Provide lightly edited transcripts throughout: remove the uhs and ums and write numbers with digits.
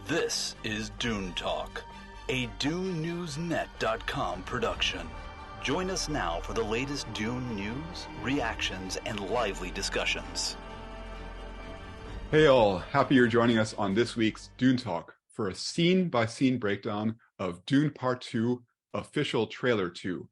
This is Dune Talk, a DuneNewsNet.com production. Join us now for the latest Dune news, reactions, and lively discussions. Hey all, happy you're joining us on this week's Dune Talk for a scene-by-scene breakdown of Dune Part 2, Official Trailer 2.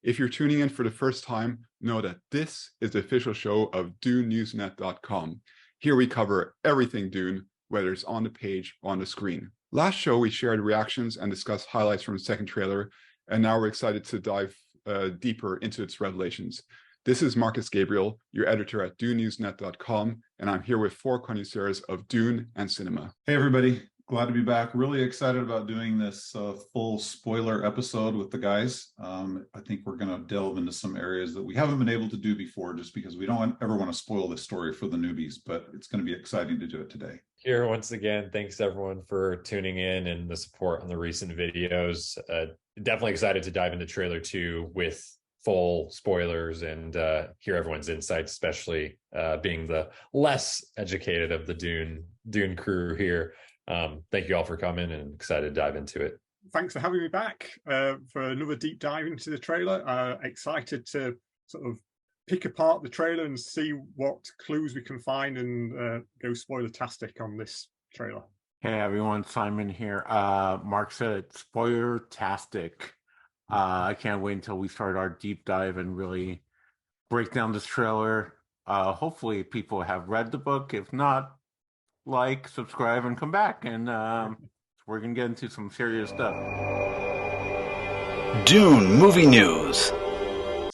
If you're tuning in for the first time, know that this is the official show of DuneNewsNet.com. Here we cover everything Dune, whether it's on the page or on the screen. Last show, we shared reactions and discussed highlights from the second trailer, and now we're excited to dive deeper into its revelations. This is Marcus Gabriel, your editor at DuneNewsNet.com, and I'm here with four connoisseurs of Dune and cinema. Hey everybody, glad to be back. Really excited about doing this full spoiler episode with the guys. I think we're going to delve into some areas that we haven't been able to do before just because we don't ever want to spoil this story for the newbies, but it's going to be exciting to do it today. Here once again, thanks everyone for tuning in and the support on the recent videos. Definitely excited to dive into trailer 2 with full spoilers and hear everyone's insights, especially being the less educated of the Dune crew here. Thank you all for coming and excited to dive into it. Thanks for having me back for another deep dive into the trailer. Excited to sort of pick apart the trailer and see what clues we can find and go spoiler-tastic on this trailer. Hey everyone, Simon here. Mark said spoiler-tastic. I can't wait until we start our deep dive and really break down this trailer. Hopefully people have read the book. If not, like, subscribe, and come back. And we're going to get into some serious stuff. Dune Movie News.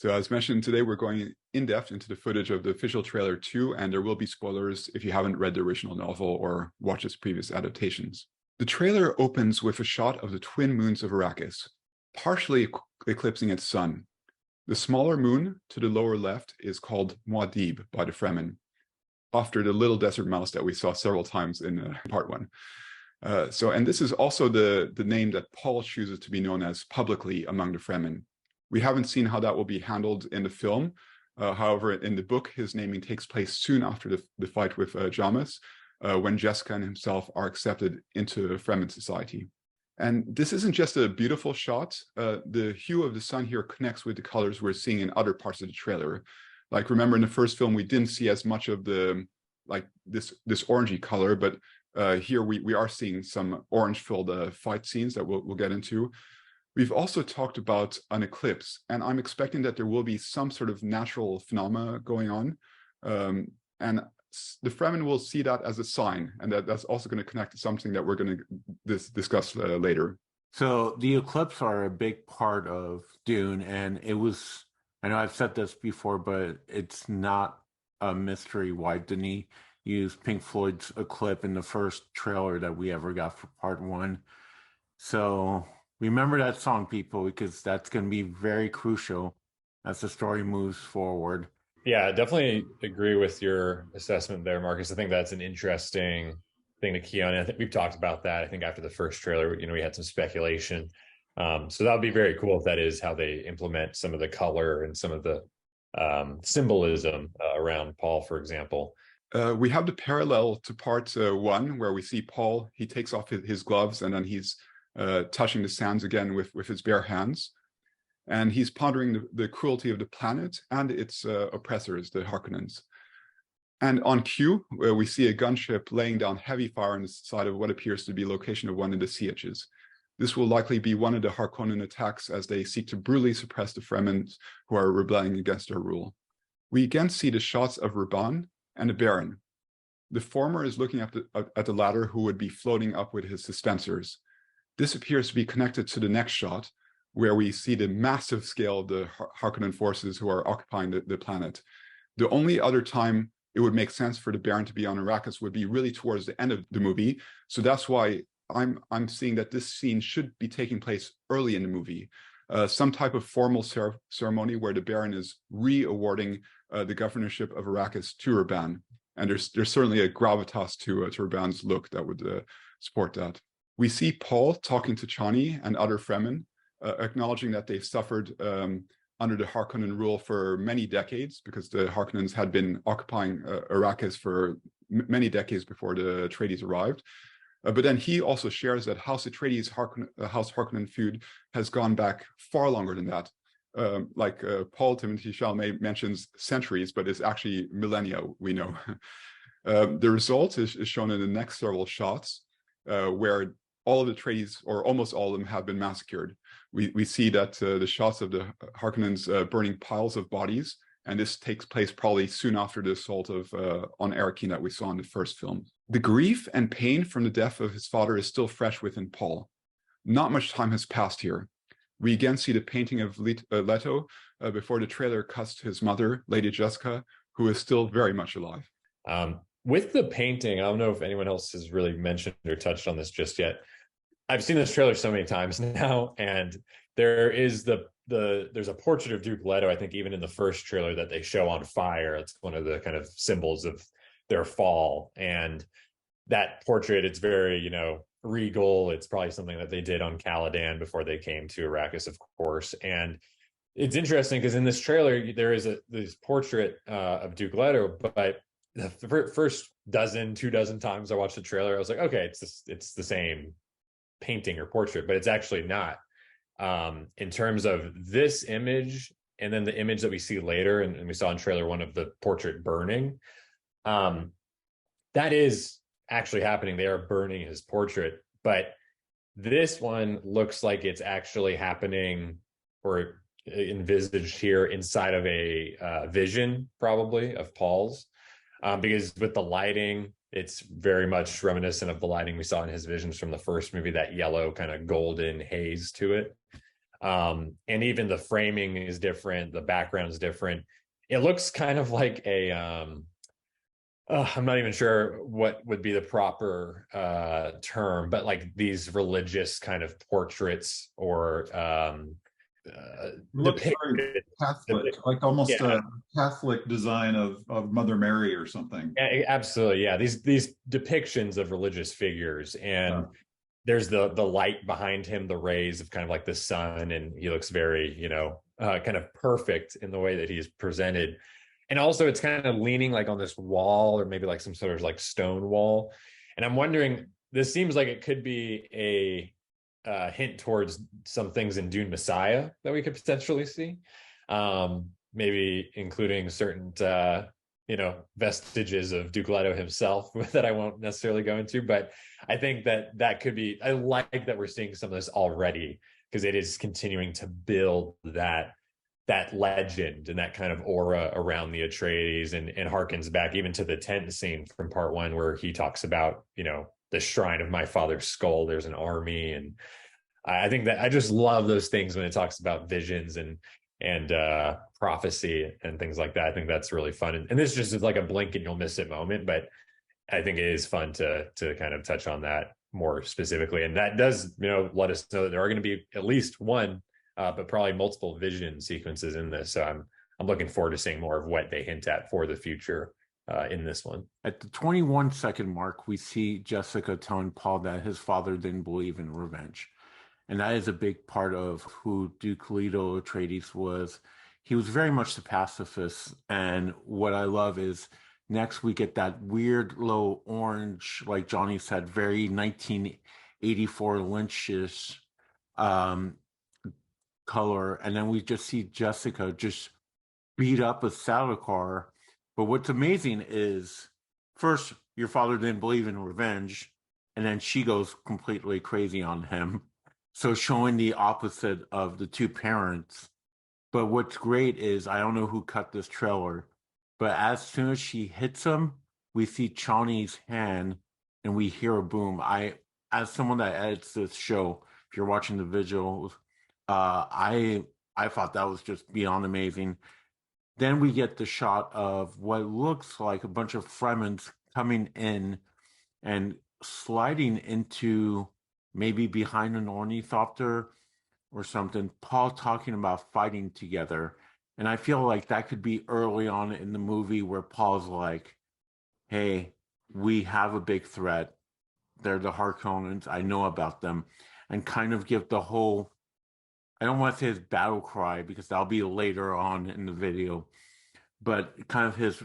So as mentioned, today we're going in-depth into the footage of the official trailer 2, and there will be spoilers if you haven't read the original novel or watched its previous adaptations. The trailer opens with a shot of the twin moons of Arrakis, partially eclipsing its sun. The smaller moon to the lower left is called Muad'Dib by the Fremen, after the little desert mouse that we saw several times in part 1. And this is also the name that Paul chooses to be known as publicly among the Fremen. We haven't seen how that will be handled in the film. However, in the book, his naming takes place soon after the fight with Jamis, when Jessica and himself are accepted into Fremen society. And this isn't just a beautiful shot. The hue of the sun here connects with the colors we're seeing in other parts of the trailer. Like, remember in the first film, we didn't see as much of the, like, this orangey color, but here we are seeing some orange-filled fight scenes that we'll get into. We've also talked about an eclipse, and I'm expecting that there will be some sort of natural phenomena going on. And the Fremen will see that as a sign, and that's also going to connect to something that we're going to discuss later. So the eclipse are a big part of Dune, and it was, I know I've said this before, but it's not a mystery why Denis used Pink Floyd's Eclipse in the first trailer that we ever got for part 1. So remember that song, people, because that's going to be very crucial as the story moves forward. Yeah, definitely agree with your assessment there, Marcus. I think that's an interesting thing to key on. I think we've talked about that. I think after the first trailer, we had some speculation. So that would be very cool if that is how they implement some of the color and some of the symbolism around Paul, for example. We have the parallel to part 1, where we see Paul, he takes off his gloves and then he's touching the sands again with his bare hands. And he's pondering the cruelty of the planet and its oppressors, the Harkonnens. And on cue, we see a gunship laying down heavy fire on the side of what appears to be location of one of the sieges. This will likely be one of the Harkonnen attacks as they seek to brutally suppress the Fremen who are rebelling against their rule. We again see the shots of Raban and the Baron. The former is looking at the latter, who would be floating up with his suspensors. This appears to be connected to the next shot, where we see the massive scale of the Harkonnen forces who are occupying the planet. The only other time it would make sense for the Baron to be on Arrakis would be really towards the end of the movie. So that's why I'm seeing that this scene should be taking place early in the movie. Some type of formal ceremony where the Baron is re-awarding the governorship of Arrakis to Raban. And there's certainly a gravitas to Raban's look that would support that. We see Paul talking to Chani and other Fremen, acknowledging that they've suffered under the Harkonnen rule for many decades, because the Harkonnens had been occupying Arrakis for many decades before the Atreides arrived. But then he also shares that House Atreides House Harkonnen feud has gone back far longer than that. Paul Timothy Chalamet mentions centuries, but it's actually millennia, we know. The result is shown in the next several shots, where all of the Atreides, or almost all of them, have been massacred. We see that the shots of the Harkonnens burning piles of bodies, and this takes place probably soon after the assault on Arrakis that we saw in the first film. The grief and pain from the death of his father is still fresh within Paul. Not much time has passed here. We again see the painting of Leto before the trailer cuts to his mother, Lady Jessica, who is still very much alive. With the painting, I don't know if anyone else has really mentioned or touched on this just yet. I've seen this trailer so many times now, and there is there's a portrait of Duke Leto, I think even in the first trailer, that they show on fire. It's one of the kind of symbols of their fall. And that portrait, it's very, regal. It's probably something that they did on Caladan before they came to Arrakis, of course. And it's interesting because in this trailer, there is this portrait of Duke Leto, but the first 2 dozen times I watched the trailer, I was like, okay, it's the same painting or portrait, but it's actually not. In terms of this image, and then the image that we see later, and we saw in trailer 1 of the portrait burning, that is actually happening. They are burning his portrait, but this one looks like it's actually happening or envisaged here inside of a vision, probably, of Paul's, because with the lighting, it's very much reminiscent of the lighting we saw in his visions from the first movie, that yellow kind of golden haze to it. And even the framing is different. The background is different. It looks kind of like I'm not even sure what would be the proper term, but like these religious kind of portraits or looks very Catholic, like almost a Catholic design of Mother Mary or something. Yeah, absolutely. Yeah, these depictions of religious figures, and there's the light behind him, the rays of kind of like the sun, and he looks very, kind of perfect in the way that he's presented. And also it's kind of leaning like on this wall, or maybe like some sort of like stone wall. And I'm wondering, this seems like it could be a hint towards some things in Dune Messiah that we could potentially see, maybe including certain vestiges of Duke Leto himself that I won't necessarily go into. But I think that could be, I like that we're seeing some of this already, because it is continuing to build that legend and that kind of aura around the Atreides, and harkens back even to the tent scene from part 1, where he talks about, the shrine of my father's skull, there's an army. And I think that I just love those things when it talks about visions and prophecy and things like that. I think that's really fun. And this just is like a blink and you'll miss it moment, but I think it is fun to kind of touch on that more specifically. And that does, let us know that there are going to be at least one, but probably multiple vision sequences in this. So I'm looking forward to seeing more of what they hint at for the future in this one. At the 21-second mark, we see Jessica telling Paul that his father didn't believe in revenge. And that is a big part of who Duke Leto Atreides was. He was very much the pacifist. And what I love is next we get that weird low orange, like Johnny said, very 1984 Lynch-ish color. And then we just see Jessica just beat up a saddle car. But what's amazing is, first, your father didn't believe in revenge, and then she goes completely crazy on him. So showing the opposite of the two parents. But what's great is, I don't know who cut this trailer, but as soon as she hits him, we see Chani's hand and we hear a boom. As someone that edits this show, if you're watching the visuals, I thought that was just beyond amazing. Then we get the shot of what looks like a bunch of Fremen coming in and sliding into maybe behind an ornithopter or something. Paul talking about fighting together. And I feel like that could be early on in the movie where Paul's like, hey, we have a big threat. They're the Harkonnens. I know about them. And kind of give the whole, I don't want to say his battle cry because that'll be later on in the video, but kind of his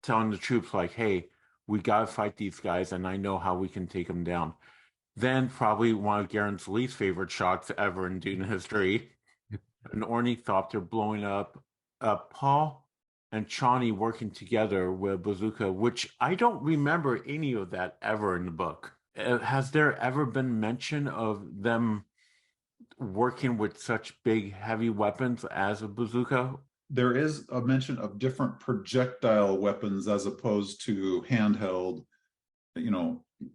telling the troops like, hey, We got to fight these guys, and I know how we can take them down. Then probably one of Garen's least favorite shots ever in Dune history, an ornithopter blowing up Paul and Chani working together with a bazooka, which I don't remember any of that ever in the book. Has there ever been mention of them working with such big, heavy weapons as a bazooka? There is a mention of different projectile weapons as opposed to handheld,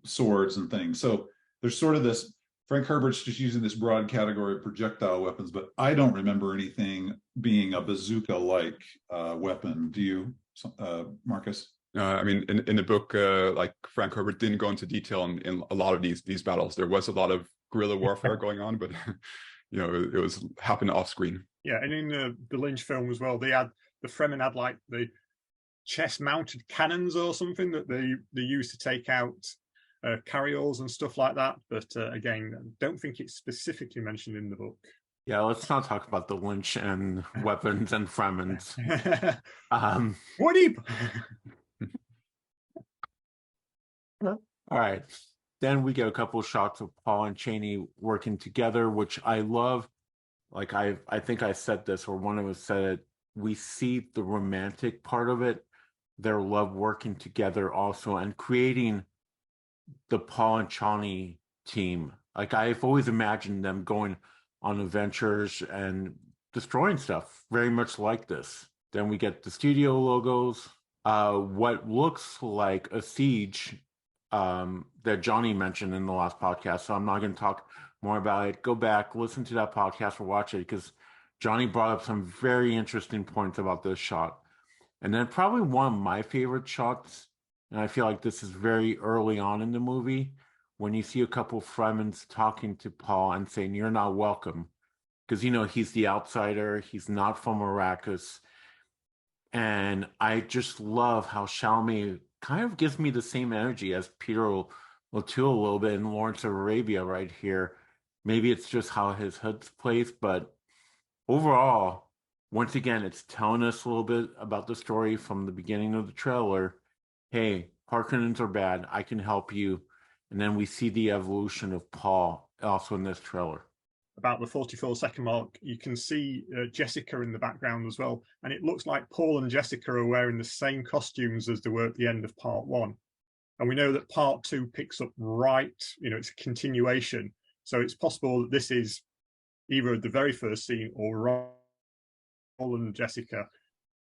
swords and things. So there's sort of this, Frank Herbert's just using this broad category of projectile weapons, but I don't remember anything being a bazooka-like weapon. Do you, Marcus? I mean, in the book, like Frank Herbert didn't go into detail in a lot of these battles. There was a lot of guerrilla warfare going on, but it was happened off screen. Yeah, and in the Lynch film as well, the Fremen had like the chest-mounted cannons or something that they used to take out carryalls and stuff like that. But again, I don't think it's specifically mentioned in the book. Yeah, let's not talk about the Lynch and weapons and Fremens. What do All right. Then we get a couple of shots of Paul and Chani working together, which I love. Like I think I said this, or one of us said it. We see the romantic part of it, their love working together also, and creating the Paul and Chani team. Like I've always imagined them going on adventures and destroying stuff, very much like this. Then we get the studio logos, what looks like a siege that Johnny mentioned in the last podcast. So I'm not going to talk more about it. Go back, listen to that podcast or watch it, because Johnny brought up some very interesting points about this shot. And then probably one of my favorite shots, and I feel like this is very early on in the movie, when you see a couple of Fremens talking to Paul and saying, "You're not welcome," because, he's the outsider. He's not from Arrakis. And I just love how Chalamet kind of gives me the same energy as Peter O'Toole a little bit in Lawrence of Arabia right here. Maybe it's just how his hood's placed, but overall, once again, it's telling us a little bit about the story from the beginning of the trailer. Hey, Harkonnens are bad. I can help you. And then we see the evolution of Paul also in this trailer. About the 44-second mark, you can see Jessica in the background as well. And it looks like Paul and Jessica are wearing the same costumes as they were at the end of part 1. And we know that part 2 picks up right, it's a continuation. So it's possible that this is either the very first scene or Paul and Jessica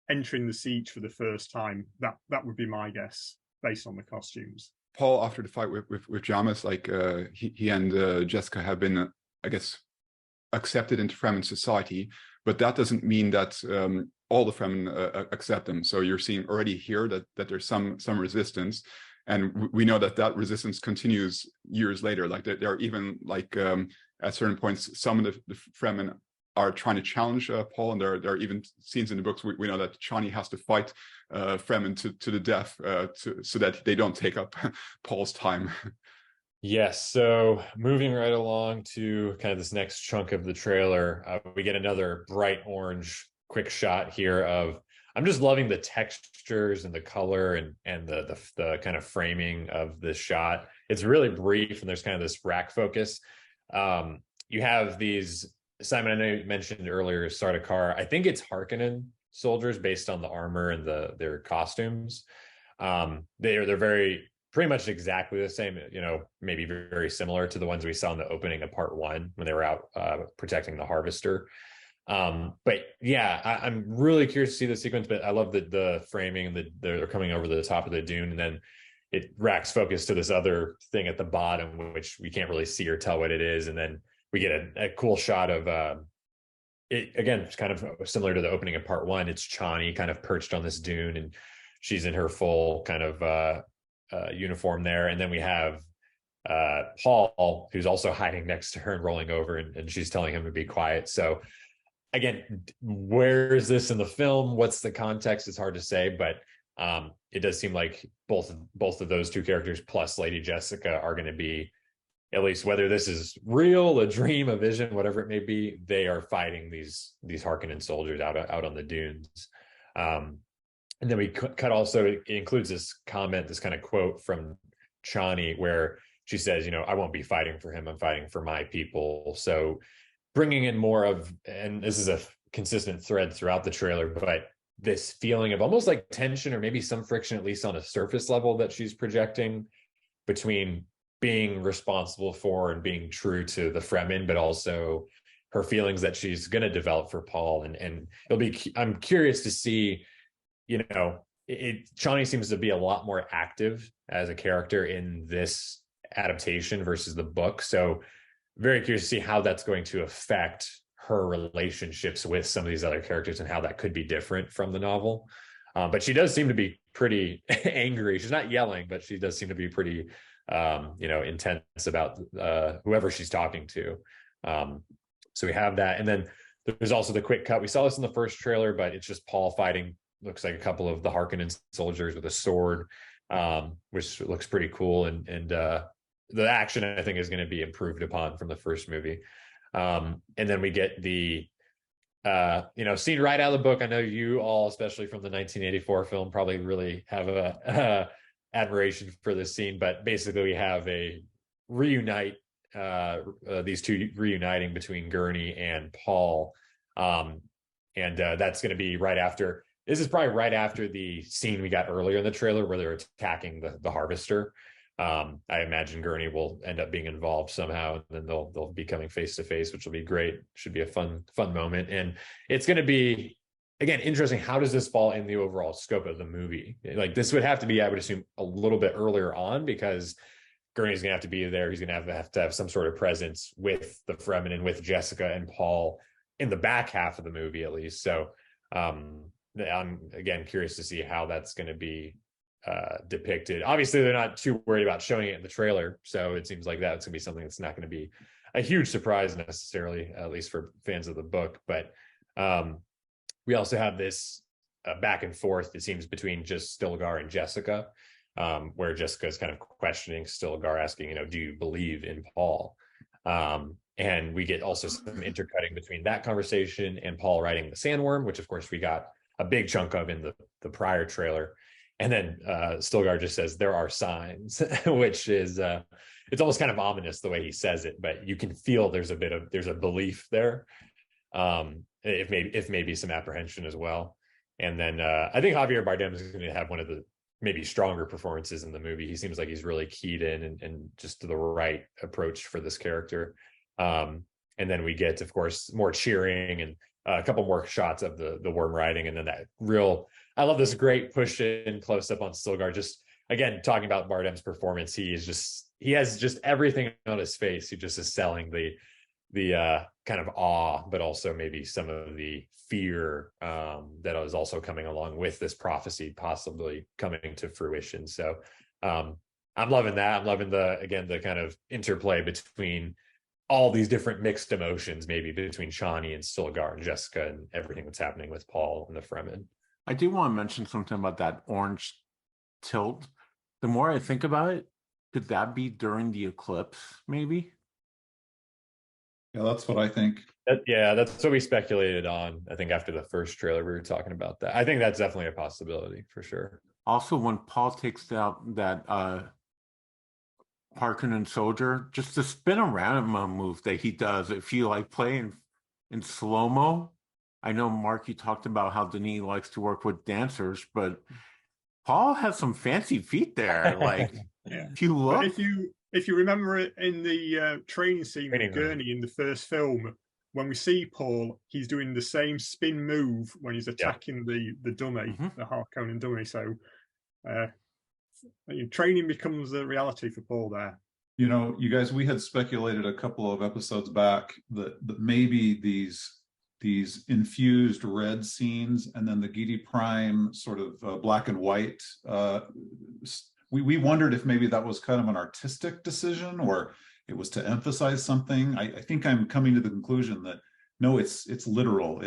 entering the siege for the first time. That would be my guess based on the costumes. Paul, after the fight with Jamis, like he and Jessica have been, I guess, accepted into Fremen society, but that doesn't mean that all the Fremen accept them. So you're seeing already here that there's some resistance, and we know that resistance continues years later. Like there are even like at certain points, some of the Fremen are trying to challenge Paul, and there are even scenes in the books we know that Chani has to fight Fremen to the death so that they don't take up Paul's time. Yes, so moving right along to kind of this next chunk of the trailer, we get another bright orange quick shot here of, I'm just loving the textures and the color and the kind of framing of this shot. It's really brief, and there's kind of this rack focus. You have these, Simon, I know you mentioned earlier Sardaukar. I think it's Harkonnen soldiers based on the armor and their costumes. They're very pretty much exactly the same, maybe very similar to the ones we saw in the opening of part 1 when they were out protecting the Harvester. But yeah, I'm really curious to see the sequence, but I love the framing, and they're coming over the top of the dune, and then it racks focus to this other thing at the bottom, which we can't really see or tell what it is. And then we get a cool shot of it again. It's kind of similar to the opening of part 1. It's Chani kind of perched on this dune, and she's in her full kind of uniform there. And then we have Paul, who's also hiding next to her and rolling over, and she's telling him to be quiet. So again, where is this in the film? What's the context? It's hard to say, but it does seem like both of those two characters plus Lady Jessica are going to be, at least whether this is real, a dream, a vision, whatever it may be, they are fighting these Harkonnen soldiers out on the dunes. And then we cut also, it includes this comment, this kind of quote from Chani, where she says, I won't be fighting for him. I'm fighting for my people. So bringing in more of, and this is a consistent thread throughout the trailer, but this feeling of almost like tension or maybe some friction, at least on a surface level, that she's projecting between being responsible for and being true to the Fremen, but also her feelings that she's going to develop for Paul. And I'm curious to see, Chani seems to be a lot more active as a character in this adaptation versus the book. So very curious to see how that's going to affect her relationships with some of these other characters and how that could be different from the novel. But she does seem to be pretty angry. She's not yelling, but she does seem to be pretty, intense about whoever she's talking to. So we have that. And then there's also the quick cut. We saw this in the first trailer, but it's just Paul fighting, looks like a couple of the Harkonnen soldiers with a sword, which looks pretty cool. And the action, I think, is going to be improved upon from the first movie. And then we get the scene right out of the book. I know you all, especially from the 1984 film, probably really have a admiration for this scene, but basically we have a these two reuniting between Gurney and Paul. And that's going to be right after, this is probably right after the scene we got earlier in the trailer where they're attacking the harvester. I imagine Gurney will end up being involved somehow, and then they'll be coming face to face, which will be great. Should be a fun moment. And it's going to be, again, interesting. How does this fall in the overall scope of the movie? Like, this would have to be, I would assume, a little bit earlier on, because Gurney's going to have to be there. He's going to have some sort of presence with the Fremen and with Jessica and Paul in the back half of the movie, at least. So I'm, again, curious to see how that's going to be depicted. Obviously, they're not too worried about showing it in the trailer, so it seems like that's going to be something that's not going to be a huge surprise necessarily, at least for fans of the book. But we also have this back and forth, it seems, between just Stilgar and Jessica, where Jessica is kind of questioning Stilgar, asking, do you believe in Paul? And we get also some intercutting between that conversation and Paul riding the sandworm, which of course we got a big chunk of in the prior trailer. And then Stilgar just says, there are signs, which is, it's almost kind of ominous the way he says it, but you can feel there's a belief there. If maybe some apprehension as well. And then I think Javier Bardem is going to have one of the maybe stronger performances in the movie. He seems like he's really keyed in and just the right approach for this character. And then we get, of course, more cheering and a couple more shots of the worm riding. And then I love this great push in close up on Stilgar. Just again, talking about Bardem's performance, he has just everything on his face. He just is selling the kind of awe, but also maybe some of the fear that is also coming along with this prophecy possibly coming to fruition. So I'm loving that. I'm loving the kind of interplay between all these different mixed emotions, maybe between Chani and Stilgar and Jessica and everything that's happening with Paul and the Fremen. I do want to mention something about that orange tilt. The more I think about it, could that be during the eclipse, maybe? Yeah, that's what I think. That's what we speculated on. I think after the first trailer, we were talking about that. I think that's definitely a possibility for sure. Also, when Paul takes out that Harkonnen soldier, just the spin around move that he does, if you like play in slow-mo. I know, Mark, you talked about how Denis likes to work with dancers, but Paul has some fancy feet there. Like, yeah. If you look, but if you remember it in the training scene with Gurney in the first film, when we see Paul, he's doing the same spin move when he's attacking the dummy, the Harkonnen dummy. So training becomes a reality for Paul there. You guys, we had speculated a couple of episodes back that maybe these infused red scenes and then the Giedi Prime sort of black and white, we wondered if maybe that was kind of an artistic decision or it was to emphasize something. I think I'm coming to the conclusion that no, it's literal.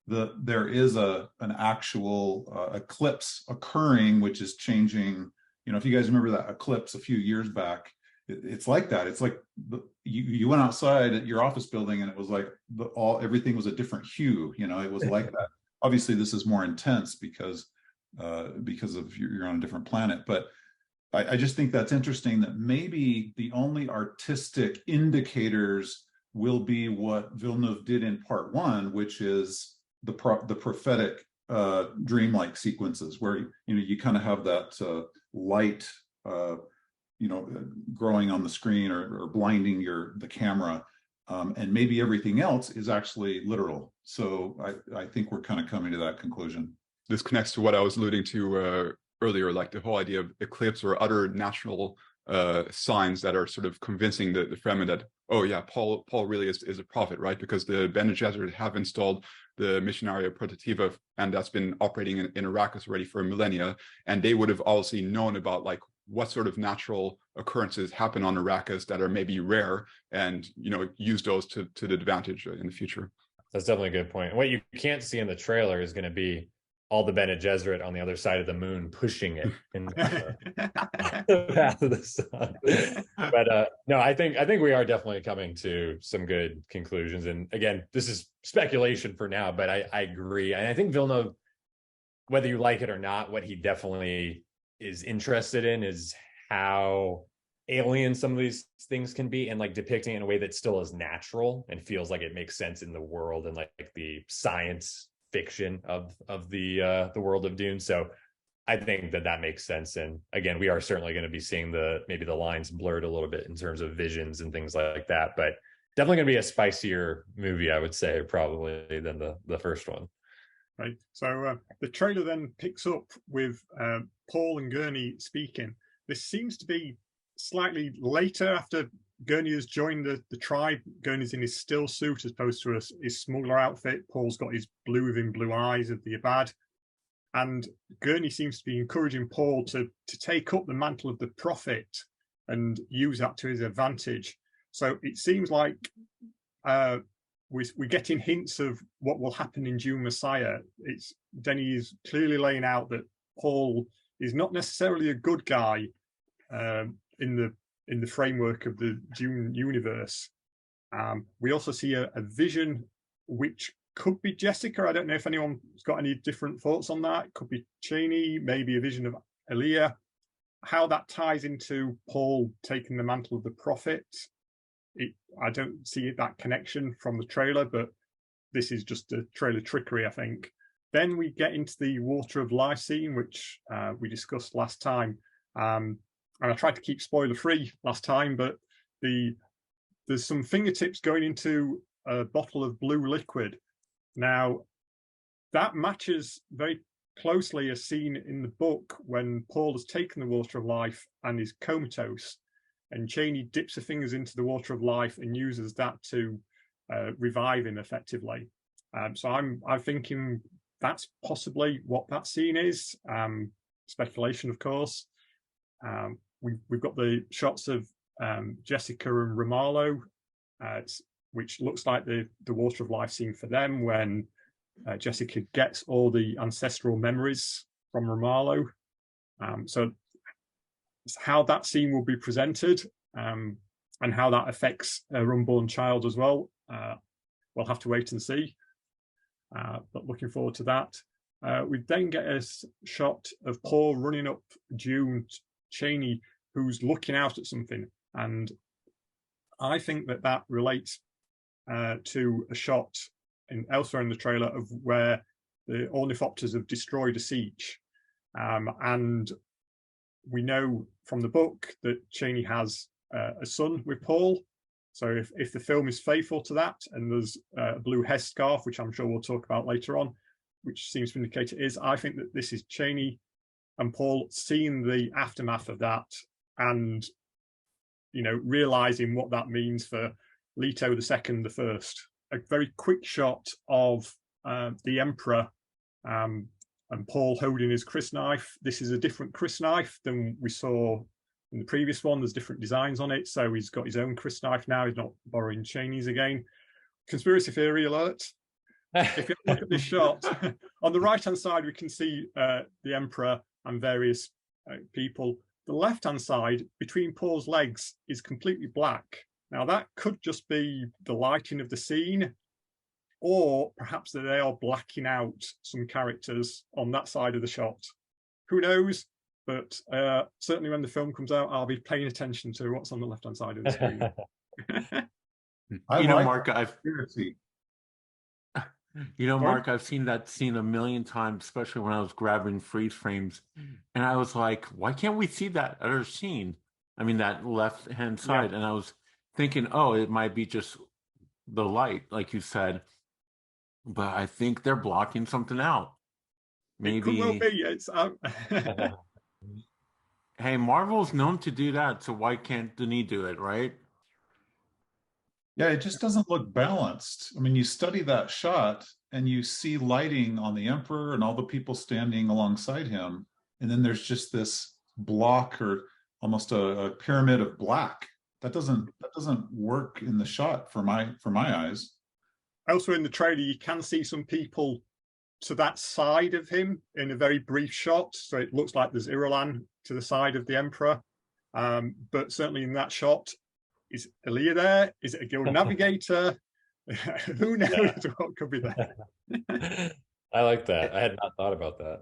There is an actual eclipse occurring, which is changing. If you guys remember that eclipse a few years back, it's like that. It's like you went outside at your office building and it was like everything was a different hue. It was like that. Obviously, this is more intense because because of you're on a different planet. But I just think that's interesting that maybe the only artistic indicators will be what Villeneuve did in part one, which is the prophetic dreamlike sequences where you kind of have that light growing on the screen or blinding the camera, and maybe everything else is actually literal. So I think we're kind of coming to that conclusion. This connects to what I was alluding to earlier, like the whole idea of eclipse or other natural signs that are sort of convincing the Fremen that, oh yeah, Paul really is a prophet, right? Because the Bene Gesserit have installed the Missionaria Protativa, and that's been operating in Arrakis already for millennia, and they would have obviously known about like what sort of natural occurrences happen on Arrakis that are maybe rare, and use those to the advantage in the future. That's definitely a good point. And what you can't see in the trailer is going to be all the Bene Gesserit on the other side of the moon pushing it in the path of the sun. But no, I think we are definitely coming to some good conclusions. And again, this is speculation for now, but I agree. And I think Villeneuve, whether you like it or not, what he definitely is interested in is how alien some of these things can be, and like depicting it in a way that still is natural and feels like it makes sense in the world and like the science fiction of the world of Dune. So I think that makes sense. And again, we are certainly going to be seeing maybe the lines blurred a little bit in terms of visions and things like that, but definitely going to be a spicier movie, I would say, probably than the first one. Right. So the trailer then picks up with Paul and Gurney speaking. This seems to be slightly later after Gurney has joined the tribe. Gurney's in his still suit as opposed to his smuggler outfit. Paul's got his blue eyes of the Abad. And Gurney seems to be encouraging Paul to take up the mantle of the prophet and use that to his advantage. So it seems like we're getting hints of what will happen in Dune Messiah. Denny is clearly laying out that Paul is not necessarily a good guy in the framework of the Dune universe. We also see a vision which could be Jessica. I don't know if anyone's got any different thoughts on that. It could be Chani, maybe a vision of Elia. How that ties into Paul taking the mantle of the prophet, I don't see that connection from the trailer, but this is just a trailer trickery, I think. Then we get into the Water of Life scene, which we discussed last time. And I tried to keep spoiler free last time, but there's some fingertips going into a bottle of blue liquid. Now, that matches very closely a scene in the book when Paul has taken the Water of Life and is comatose, and Chani dips her fingers into the Water of Life and uses that to revive him effectively. So I'm thinking that's possibly what that scene is. Speculation, of course. We've got the shots of Jessica and Romalo, which looks like the Water of Life scene for them when Jessica gets all the ancestral memories from Romalo. So how that scene will be presented and how that affects her unborn child as well, we'll have to wait and see. But looking forward to that. We then get a shot of Paul running up Dune, Chani, who's looking out at something. And I think that relates to a shot elsewhere in the trailer of where the Ornithopters have destroyed a siege. And we know from the book that Chani has a son with Paul. So if the film is faithful to that, and there's a blue headscarf, which I'm sure we'll talk about later on, which seems to indicate it is, I think that this is Chani and Paul seeing the aftermath of that and, realizing what that means for Leto II the First. A very quick shot of the Emperor and Paul holding his crysknife. This is a different crysknife than we saw in the previous one. There's different designs on it. So he's got his own crysknife now. He's not borrowing Chani's again. Conspiracy theory alert. If you look at this shot, on the right-hand side, we can see the Emperor and various people. The left-hand side, between Paul's legs, is completely black. Now, that could just be the lighting of the scene, or perhaps that they are blacking out some characters on that side of the shot. Who knows? But certainly when the film comes out, I'll be paying attention to what's on the left-hand side of the screen. Mark, Mark, I've seen that scene a million times, especially when I was grabbing freeze frames, and I was like, why can't we see that other scene? I mean, that left-hand side, and I was thinking, oh, it might be just the light, like you said, but I think they're blocking something out. Maybe. It will be. It's Hey, Marvel's known to do that, so why can't Denis do it, right? Yeah, it just doesn't look balanced. I mean, you study that shot and you see lighting on the Emperor and all the people standing alongside him, and then there's just this block or almost a pyramid of black. That doesn't work in the shot for my eyes. Also in the trailer, you can see some people to that side of him in a very brief shot. So it looks like there's Irulan to the side of the Emperor. But certainly in that shot, is Elia there? Is it a guild navigator? Who knows what could be there? I like that. I had not thought about that.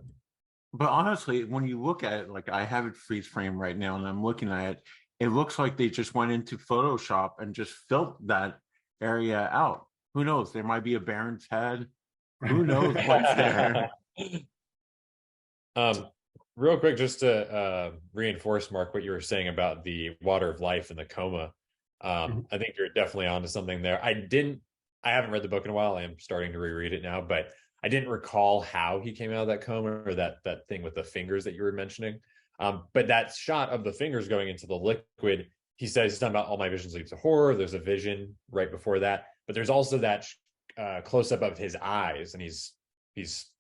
But honestly, when you look at it, like I have it freeze frame right now and I'm looking at it, it looks like they just went into Photoshop and just filled that area out. Who knows? There might be a Baron's head. Who knows what's there? Real quick, just to reinforce, Mark, what you were saying about the water of life and the coma. I think you're definitely onto something there. I haven't read the book in a while. I am starting to reread it now, but I didn't recall how he came out of that coma or that thing with the fingers that you were mentioning. But that shot of the fingers going into the liquid, he says he's talking about all my visions lead to horror. There's a vision right before that, but there's also that close up of his eyes, and he's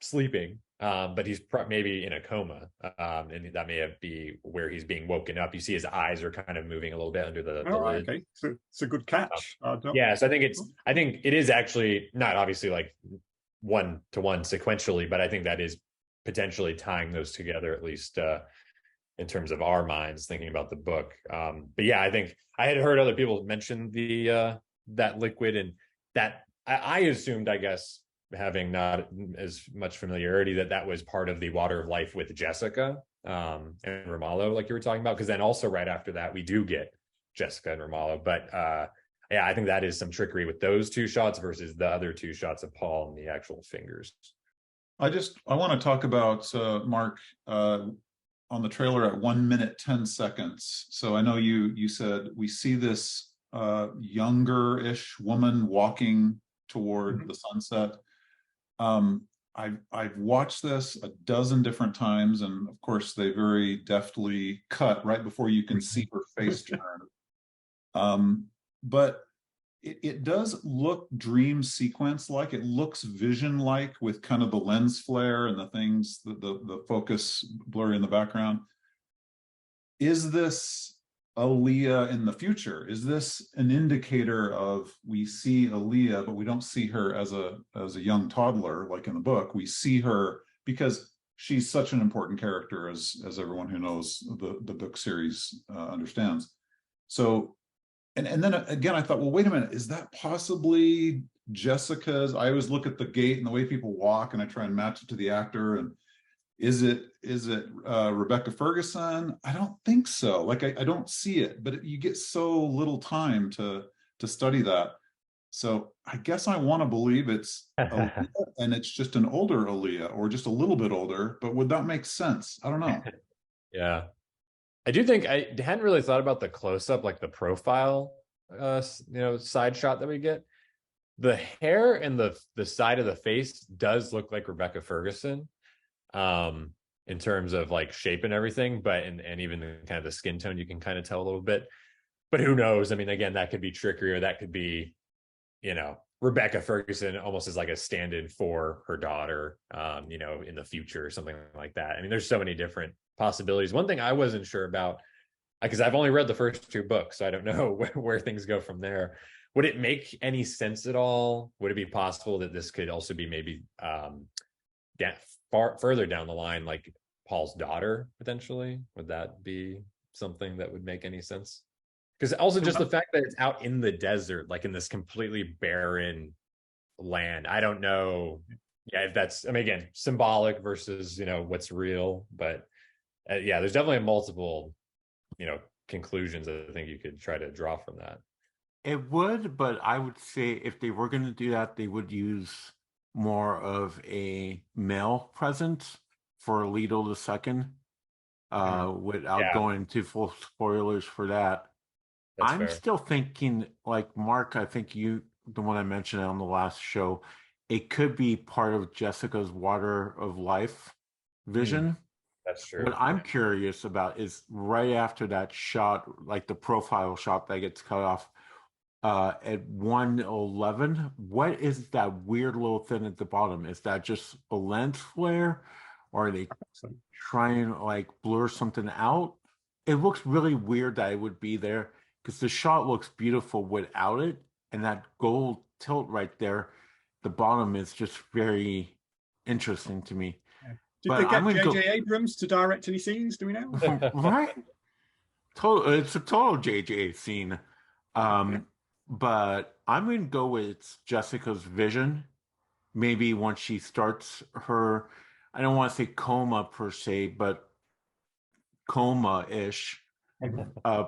sleeping, but he's maybe in a coma, and that may be where he's being woken up. You see his eyes are kind of moving a little bit under the lid. Okay, so it's a good catch. Yeah, so I think it is actually not obviously like one-to-one sequentially, but I think that is potentially tying those together, at least in terms of our minds thinking about the book. But yeah, I think I had heard other people mention that liquid, and that I assumed, I guess, having not as much familiarity, that was part of the water of life with Jessica and Ramallo, like you were talking about, because then also right after that we do get Jessica and Ramallo. But yeah, I think that is some trickery with those two shots versus the other two shots of Paul and the actual fingers. I want to talk about Mark on the trailer at 1 minute 10 seconds. So I know you said we see this younger-ish woman walking toward the sunset. I've watched this a dozen different times, and of course they very deftly cut right before you can see her face turn. But it does look dream sequence like. It looks vision like, with kind of the lens flare and the things, the focus blurry in the background. Is this Aaliyah in the future? Is this an indicator of, we see Aaliyah, but we don't see her as a young toddler like in the book? We see her because she's such an important character, as everyone who knows the book series understands. So, and then again, I thought, well, wait a minute, is that possibly Jessica's? I always look at the gait and the way people walk, and I try and match it to the actor. And is it Rebecca Ferguson? I don't think so. Like I don't see it, but you get so little time to study that. So I guess I want to believe it's Aaliyah, and it's just an older Aaliyah, or just a little bit older. But would that make sense? I don't know. Yeah, I do think I hadn't really thought about the close up, like the profile, side shot that we get. The hair and the side of the face does look like Rebecca Ferguson. In terms of like shape and everything, but and even kind of the skin tone, you can kind of tell a little bit. But who knows? I mean, again, that could be trickery, or that could be, Rebecca Ferguson almost as like a stand-in for her daughter, in the future or something like that. I mean, there's so many different possibilities. One thing I wasn't sure about, because I've only read the first two books, so I don't know where things go from there. Would it make any sense at all? Would it be possible that this could also be maybe further down the line, like Paul's daughter potentially? Would that be something that would make any sense? Because also just the fact that it's out in the desert, like in this completely barren land. I don't know. Yeah, if that's, I mean, again, symbolic versus what's real, but Yeah, there's definitely multiple, conclusions that I think you could try to draw from that. It would, but I would say if they were going to do that, they would use more of a male presence for Leto the second, without going into full spoilers for that. That's I'm fair. still thinking, like Mark, I think you, the one I mentioned on the last show, it could be part of Jessica's water of life vision. That's true. What I'm curious about is right after that shot, like the profile shot that gets cut off at 1:11, what is that weird little thing at the bottom? Is that just a lens flare, or are they trying to like blur something out? It looks really weird that it would be there because the shot looks beautiful without it, and that gold tilt right there, the bottom is just very interesting to me. Did they get J.J. Abrams to direct any scenes? Do we know? Right? It's a total J.J. scene. But I'm going to go with Jessica's vision. Maybe once she starts her, I don't want to say coma per se, but coma-ish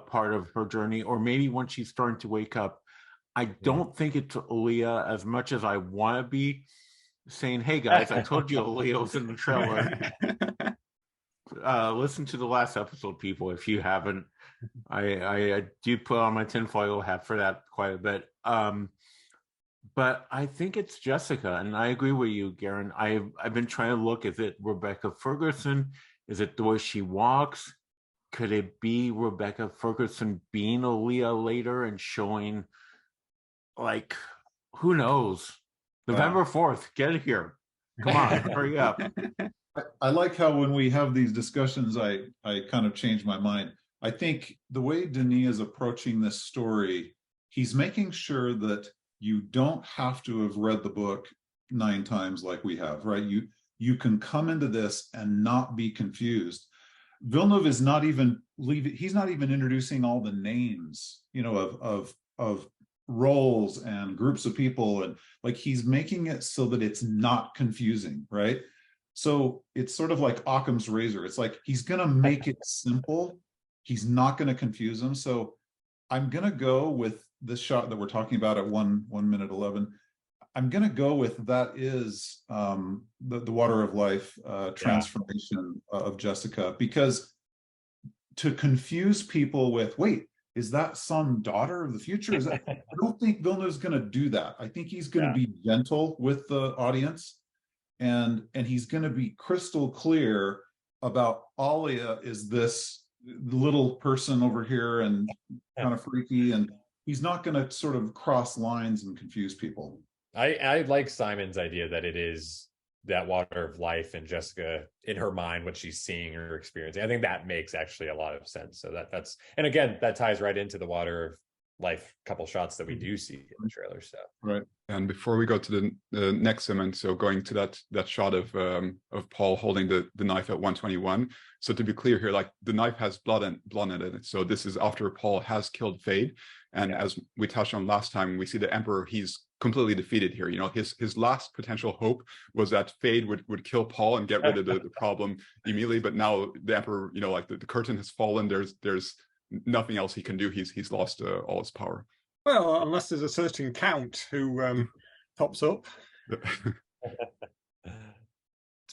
part of her journey, or maybe once she's starting to wake up. I don't think it's Aaliyah as much as I want to be saying, hey guys, I told you Aaliyah's in the trailer. Listen to the last episode, people, if you haven't. I do put on my tinfoil hat for that quite a bit. But I think it's Jessica, and I agree with you, Garin. I've been trying to look, is it Rebecca Ferguson? Is it the way she walks? Could it be Rebecca Ferguson being Aaliyah later and showing, like, who knows? November 4th, get it here. Come on, hurry up. I like how when we have these discussions, I kind of change my mind. I think the way Denis is approaching this story, he's making sure that you don't have to have read the book 9 times like we have, right? You can come into this and not be confused. Villeneuve is not even he's not even introducing all the names, of roles and groups of people, and like he's making it so that it's not confusing, right? So it's sort of like Occam's razor. It's like he's gonna make it simple. He's not gonna confuse them. So I'm gonna go with this shot that we're talking about at 1:11. I'm gonna go with that is the water of life transformation of Jessica, because to confuse people with, wait, is that some daughter of the future? Is that? I don't think Villeneuve's going to do that. I think he's going to be gentle with the audience, and he's going to be crystal clear about Alia is this little person over here and kind of freaky, and he's not going to sort of cross lines and confuse people. I like Simon's idea that it is that water of life and Jessica in her mind, what she's seeing or experiencing. I think that makes actually a lot of sense. So that's, and again, that ties right into the water of life couple shots that we do see in the trailer. So right. And before we go to the next segment, so going to that shot of Paul holding the knife at 1:21. So to be clear here, like the knife has blood in it. So this is after Paul has killed Feyd. And as we touched on last time, we see the Emperor, he's completely defeated here. His last potential hope was that Feyd would kill Paul and get rid of the problem immediately. But now the Emperor, like the curtain has fallen. There's nothing else he can do. He's lost all his power. Well, unless there's a certain count who pops up. It's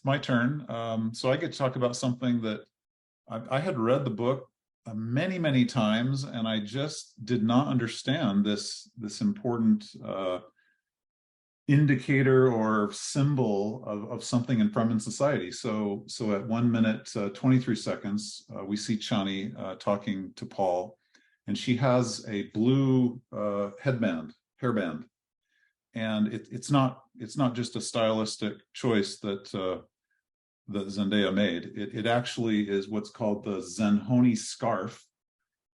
my turn. So I get to talk about something that I had read the book many, many times, and I just did not understand this important indicator or symbol of something in Fremen society. So at 1 minute 23 seconds, we see Chani talking to Paul, and she has a blue hairband, and it's not just a stylistic choice that Zendaya made. It actually is what's called the Zenhoni scarf,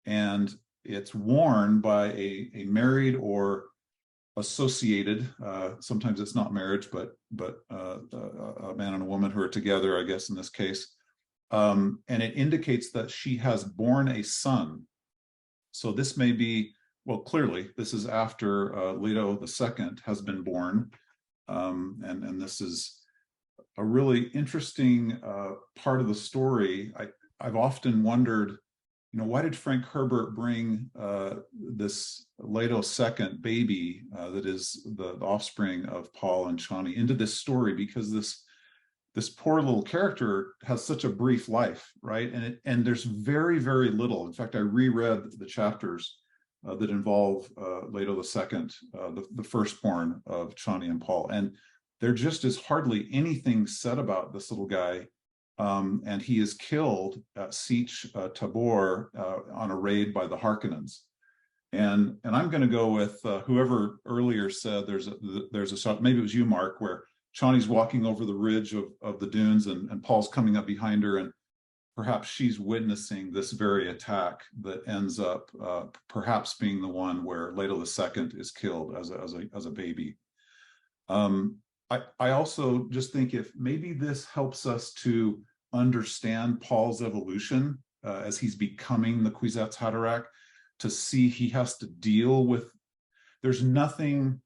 and it's worn by a married or associated, sometimes it's not marriage, but a man and a woman who are together, I guess in this case, and it indicates that she has borne a son. So this may be, well, clearly this is after Leto II has been born, and this is a really interesting part of the story. I've often wondered, why did Frank Herbert bring this Leto second baby that is the offspring of Paul and Chani into this story? Because this poor little character has such a brief life, right? And there's very, very little. In fact, I reread the chapters that involve Leto II, the firstborn of Chani and Paul, and there just is hardly anything said about this little guy. And he is killed at Sietch Tabor on a raid by the Harkonnens. And I'm going to go with whoever earlier said there's a shot, maybe it was you, Mark, where Chani's walking over the ridge of the dunes and Paul's coming up behind her, and perhaps she's witnessing this very attack that ends up perhaps being the one where Leto II is killed as a baby. I also just think if maybe this helps us to understand Paul's evolution as he's becoming the Kwisatz Haderach, to see he has to deal with, there's nothing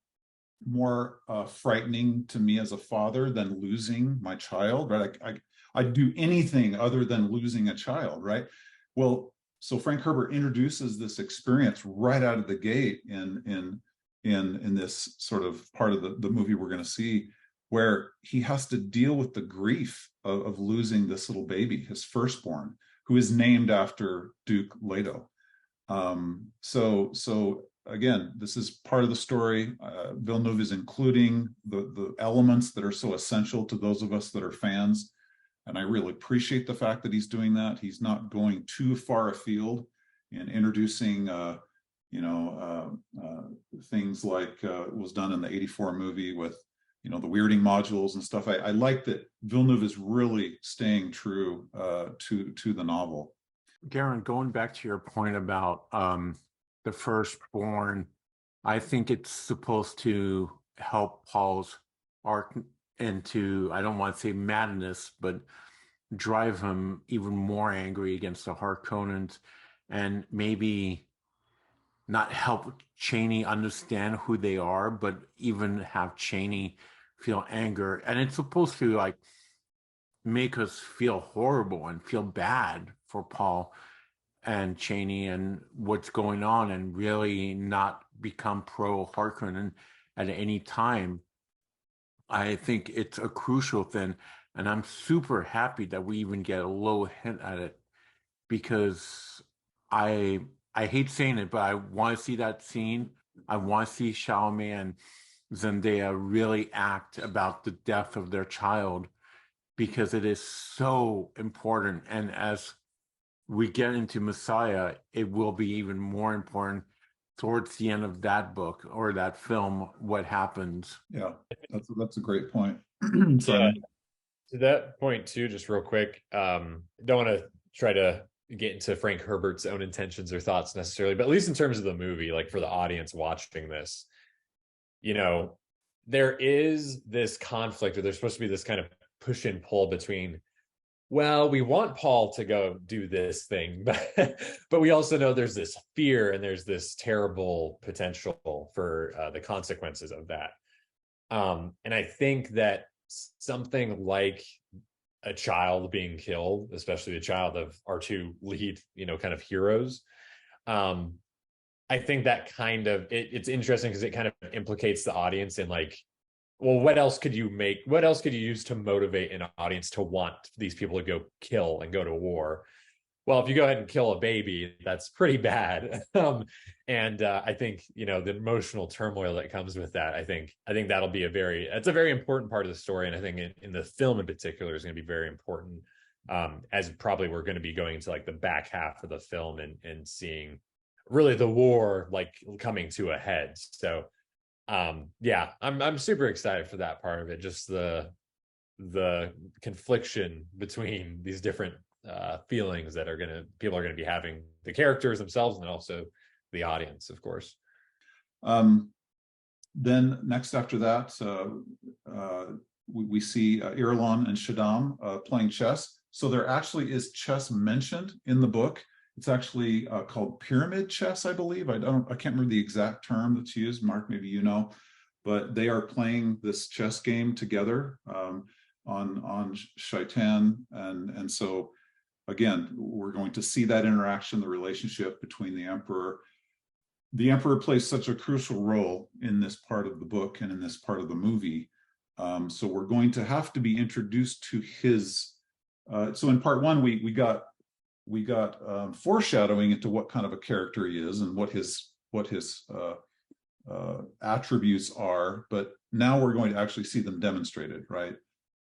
more frightening to me as a father than losing my child, right? I'd do anything other than losing a child, right? Well, so Frank Herbert introduces this experience right out of the gate in this sort of part of the movie we're going to see, where he has to deal with the grief of losing this little baby, his firstborn, who is named after Duke Leto. So again, this is part of the story. Villeneuve is including the elements that are so essential to those of us that are fans. And I really appreciate the fact that he's doing that. He's not going too far afield in introducing, things like was done in the '84 movie with, the weirding modules and stuff. I like that Villeneuve is really staying true to the novel. Garin, going back to your point about the firstborn, I think it's supposed to help Paul's arc into, I don't want to say madness, but drive him even more angry against the Harkonnens, and maybe not help Chani understand who they are, but even have Chani feel anger. And it's supposed to like make us feel horrible and feel bad for Paul and Chani and what's going on, and really not become pro Harkonnen at any time. I think it's a crucial thing, and I'm super happy that we even get a little hint at it, because I hate saying it, but I want to see that scene. I want to see Chalamet and Zendaya really act about the death of their child, because it is so important. And as we get into Messiah, it will be even more important towards the end of that book or that film, what happens. Yeah, that's a great point. Yeah, to that point too, just real quick, don't want to try to get into Frank Herbert's own intentions or thoughts necessarily, but at least in terms of the movie, like for the audience watching this, there is this conflict, or there's supposed to be this kind of push and pull between, well, we want Paul to go do this thing, but we also know there's this fear and there's this terrible potential for the consequences of that. And I think that something like a child being killed, especially the child of our two lead, kind of heroes, I think that kind of, it's interesting because it kind of implicates the audience in like, well, what else could you use to motivate an audience to want these people to go kill and go to war? Well, if you go ahead and kill a baby, that's pretty bad. And I think, the emotional turmoil that comes with that, I think that'll be it's a very important part of the story. And I think in the film in particular is going to be very important, as probably we're going to be going into like the back half of the film and seeing really the war like coming to a head. So yeah, I'm super excited for that part of it. Just the confliction between these different feelings that people are going to be having, the characters themselves and also the audience, of course. Then next after that, we see Irulan and Shaddam playing chess. So there actually is chess mentioned in the book. It's actually called pyramid chess, I believe. I can't remember the exact term that's used. Mark, maybe you know, but they are playing this chess game together on Shaitan, and so again, we're going to see that interaction, the relationship between the Emperor. The Emperor plays such a crucial role in this part of the book and in this part of the movie. So we're going to have to be introduced to his. So in part one, we got foreshadowing into what kind of a character he is and what his attributes are. But now we're going to actually see them demonstrated, right?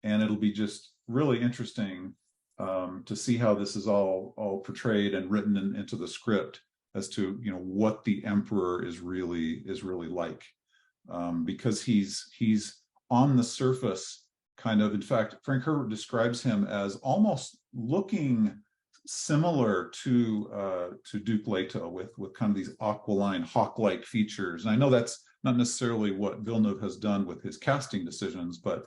And it'll be just really interesting to see how this is all portrayed and written into the script as to what the Emperor is really like, because he's on the surface kind of. In fact, Frank Herbert describes him as almost looking similar to Duke Leto with kind of these aquiline hawk-like features. And I know that's not necessarily what Villeneuve has done with his casting decisions, but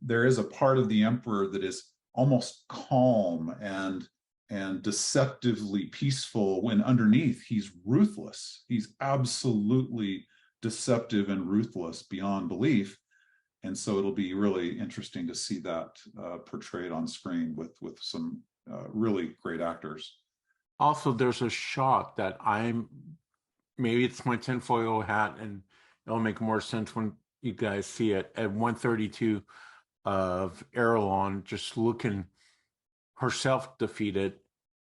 there is a part of the Emperor that is almost calm and deceptively peaceful, when underneath he's ruthless. He's absolutely deceptive and ruthless beyond belief. And so it'll be really interesting to see that portrayed on screen with some really great actors. Also, there's a shot that maybe it's my tinfoil hat, and it'll make more sense when you guys see it, at 132 of Irulan just looking herself defeated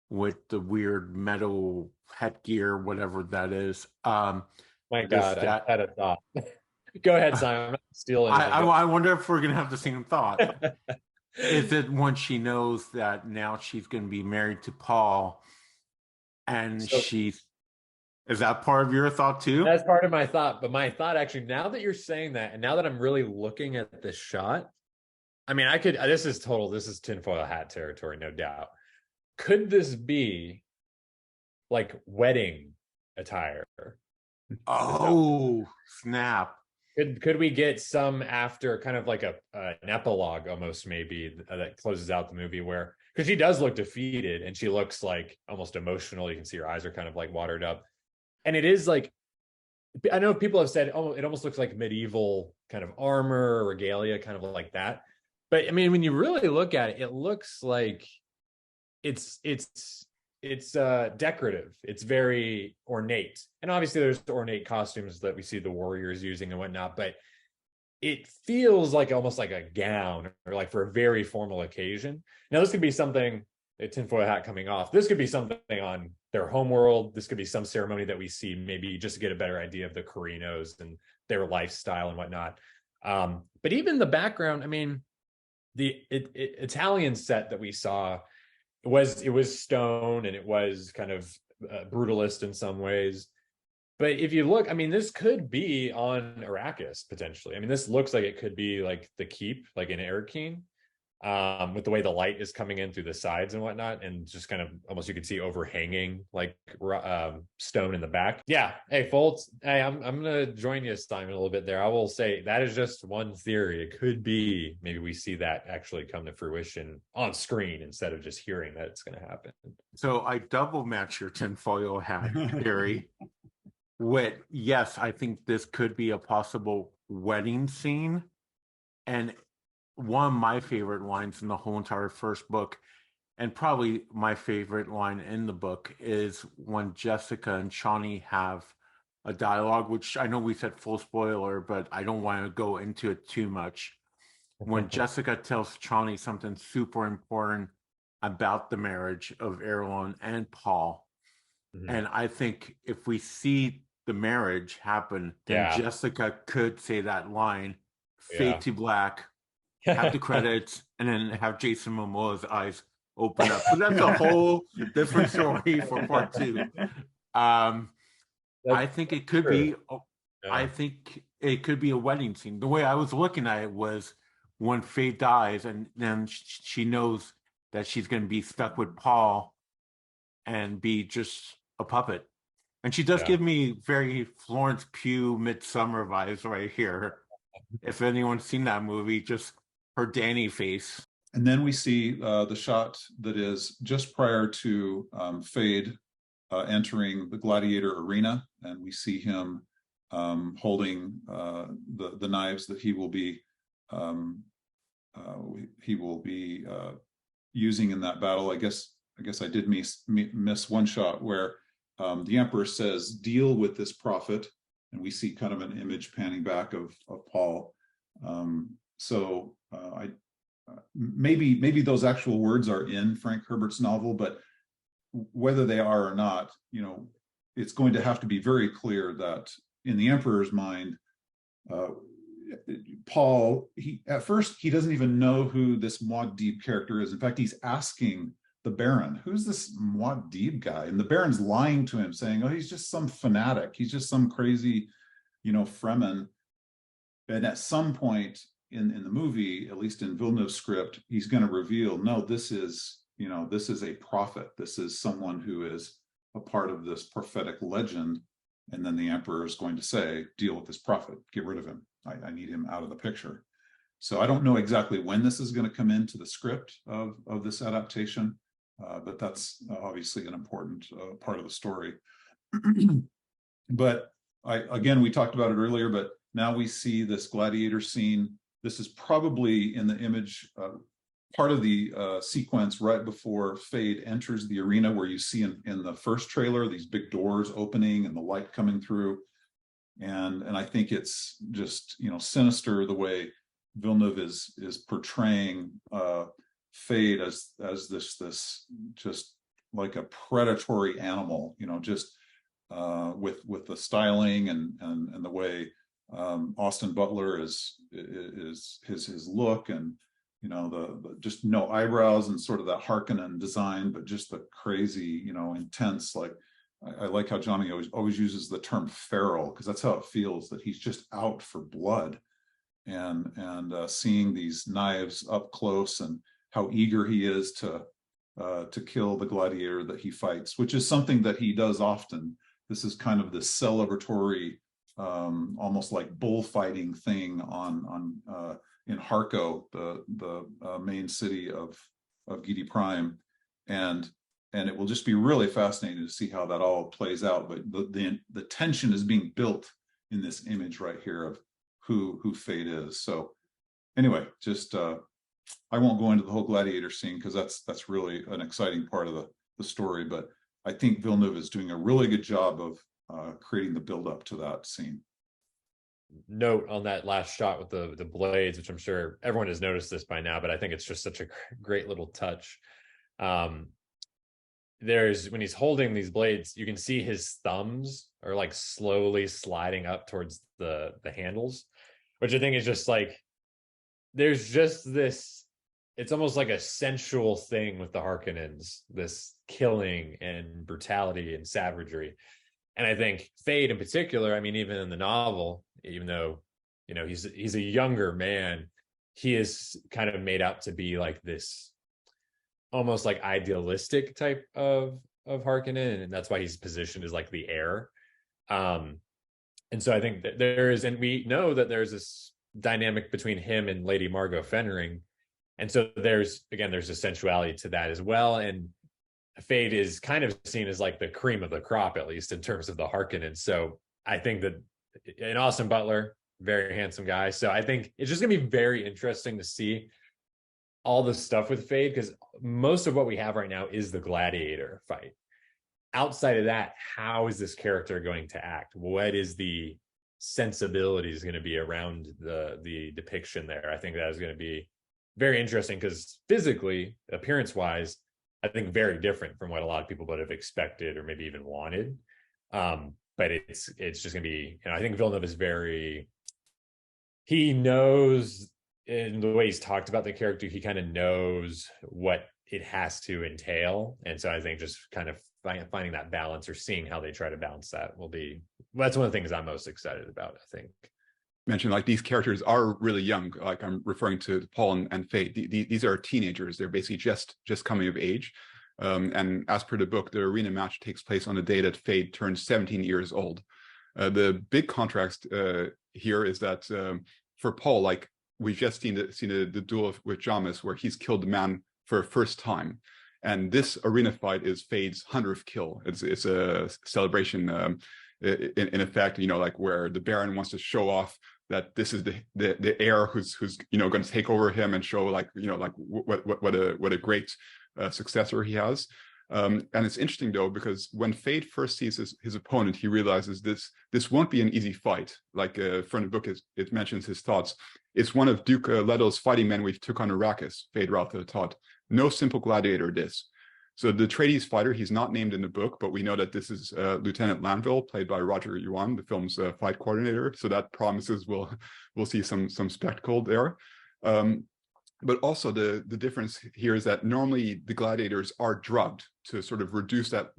with the weird metal headgear, whatever that is. My God, I had a thought. Go ahead, Simon. I'm not stealing. I wonder if we're going to have the same thought. Is it when she knows that now she's going to be married to Paul, and is that part of your thought too? That's part of my thought. But my thought, actually, now that you're saying that, and now that I'm really looking at this shot, I mean, this is tinfoil hat territory, no doubt. Could this be like wedding attire? Oh, snap. Could we get some after, kind of like an epilogue almost, maybe, that closes out the movie, where, because she does look defeated and she looks like almost emotional. You can see her eyes are kind of like watered up. And it is like, I know people have said, oh, it almost looks like medieval kind of armor or regalia, kind of like that. But I mean, when you really look at it, it looks like it's decorative. It's very ornate. And obviously there's ornate costumes that we see the warriors using and whatnot, but it feels like almost like a gown, or like for a very formal occasion. Now, this could be something, a tinfoil hat coming off, this could be something on their homeworld. This could be some ceremony that we see, maybe just to get a better idea of the Corrinos and their lifestyle and whatnot. But even the background, I mean, the Italian set that we saw, it was stone, and it was kind of brutalist in some ways. But if you look, I mean, this could be on Arrakis potentially. I mean, this looks like it could be like the keep, like in Erkine, with the way the light is coming in through the sides and whatnot, and just kind of almost you could see overhanging like stone in the back. Yeah. Hey, Foltz. Hey, I'm gonna join you, Simon, a little bit there. I will say that is just one theory. It could be maybe we see that actually come to fruition on screen instead of just hearing that it's going to happen. So I double match your tinfoil hat theory with, yes, I think this could be a possible wedding scene. And one of my favorite lines in the whole entire first book, and probably my favorite line in the book, is when Jessica and Chani have a dialogue, which I know we said full spoiler, but I don't want to go into it too much. When Jessica tells Chani something super important about the marriage of Irulan and Paul. Mm-hmm. And I think if we see the marriage happen, then Jessica could say that line, fade to black, have the credits, and then have Jason Momoa's eyes open up. So that's a whole different story for part two. I think it could be. I think it could be a wedding scene. The way I was looking at it was when Feyd dies, and then she knows that she's going to be stuck with Paul and be just a puppet. And she does give me very Florence Pugh Midsummer vibes right here. If anyone's seen that movie, just her Danny face. And then we see the shot that is just prior to Feyd entering the gladiator arena, and we see him holding the knives that he will be using in that battle. I guess I did miss one shot where the Emperor says, "Deal with this prophet," and we see kind of an image panning back of Paul. Maybe those actual words are in Frank Herbert's novel, but whether they are or not, it's going to have to be very clear that in the Emperor's mind, Paul, at first he doesn't even know who this Muad'Dib character is. In fact, he's asking the Baron, "Who's this Muad'Dib guy?" And the Baron's lying to him, saying, "Oh, he's just some fanatic. He's just some crazy, Fremen." And at some point in the movie, at least in Villeneuve's script, he's going to reveal, no, this is a prophet. This is someone who is a part of this prophetic legend. And then the Emperor is going to say, "Deal with this prophet, get rid of him. I need him out of the picture." So I don't know exactly when this is going to come into the script of this adaptation, but that's obviously an important part of the story. But we talked about it earlier, but now we see this gladiator scene. This is probably in the image, part of the sequence right before Feyd enters the arena, where you see in the first trailer these big doors opening and the light coming through. And I think it's just sinister the way Villeneuve is portraying Feyd as this just like a predatory animal, just with the styling and the way Austin Butler is his look, and the just no eyebrows and sort of that Harkonnen design, but just the crazy, intense. Like I like how Johnny always uses the term feral, because that's how it feels, that he's just out for blood, and seeing these knives up close and how eager he is to kill the gladiator that he fights, which is something that he does often. This is kind of this celebratory, almost like bullfighting thing in Harko, the main city of Giedi Prime, and it will just be really fascinating to see how that all plays out. But the tension is being built in this image right here of who Feyd is. So anyway, just I won't go into the whole gladiator scene, because that's really an exciting part of the story. But I think Villeneuve is doing a really good job of creating the build up to that scene. Note on that last shot with the blades, which I'm sure everyone has noticed this by now, but I think it's just such a great little touch. When he's holding these blades, you can see his thumbs are like slowly sliding up towards the handles, which I think is just like, there's just this, it's almost like a sensual thing with the Harkonnens, this killing and brutality and savagery. And I think Feyd in particular, I mean, even in the novel, even though, he's a younger man, he is kind of made out to be like this almost like idealistic type of Harkonnen. And that's why he's positioned as like the heir. And so I think that and we know that there's this dynamic between him and Lady Margot Fennering. And so there's a sensuality to that as well. And Feyd is kind of seen as like the cream of the crop, at least in terms of the Harkonnen. So I think that an Austin Butler, very handsome guy. So I think it's just gonna be very interesting to see all the stuff with Feyd, because most of what we have right now is the gladiator fight. Outside of that, how is this character going to act? What is the sensibilities going to be around the depiction there? I think that is going to be very interesting, because physically, appearance-wise, I think very different from what a lot of people would have expected or maybe even wanted. But it's just going to be, I think Villeneuve is he knows, in the way he's talked about the character, he kind of knows what it has to entail. And so I think just kind of finding that balance, or seeing how they try to balance that, that's one of the things I'm most excited about, I think. Mentioned like these characters are really young, like I'm referring to Paul and Feyd. These are teenagers. They're basically just coming of age. And as per the book, the arena match takes place on the day that Feyd turns 17 years old. The big contrast here is that for Paul, like we've just seen the duel with Jamis, where he's killed the man for a first time. And this arena fight is Feyd's 100th kill. It's a celebration in effect, like where the Baron wants to show off that this is the heir who's going to take over him and show what a great successor he has. And it's interesting though, because when Feyd first sees his opponent, he realizes this won't be an easy fight. Like from the book, it mentions his thoughts. It's one of Duke Leto's fighting men we took on Arrakis, Feyd-Rautha taught. No simple gladiator this. So the Atreides fighter, he's not named in the book, but we know that this is Lieutenant Lanville, played by Roger Yuan, the film's fight coordinator. So that promises we'll see some spectacle there. But also the difference here is that normally the gladiators are drugged to sort of reduce that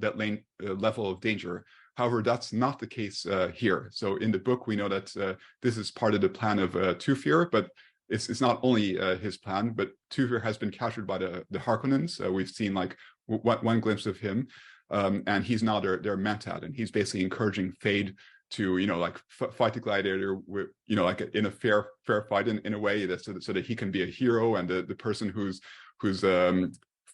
level of danger. However, that's not the case here. So in the book, we know that this is part of the plan of Tufir, but it's not only his plan, but Tufir has been captured by the Harkonnens. We've seen like one glimpse of him, and he's now their mentat, and he's basically encouraging Feyd to fight the gladiator with in a fair fight in a way that so that he can be a hero, and the person who's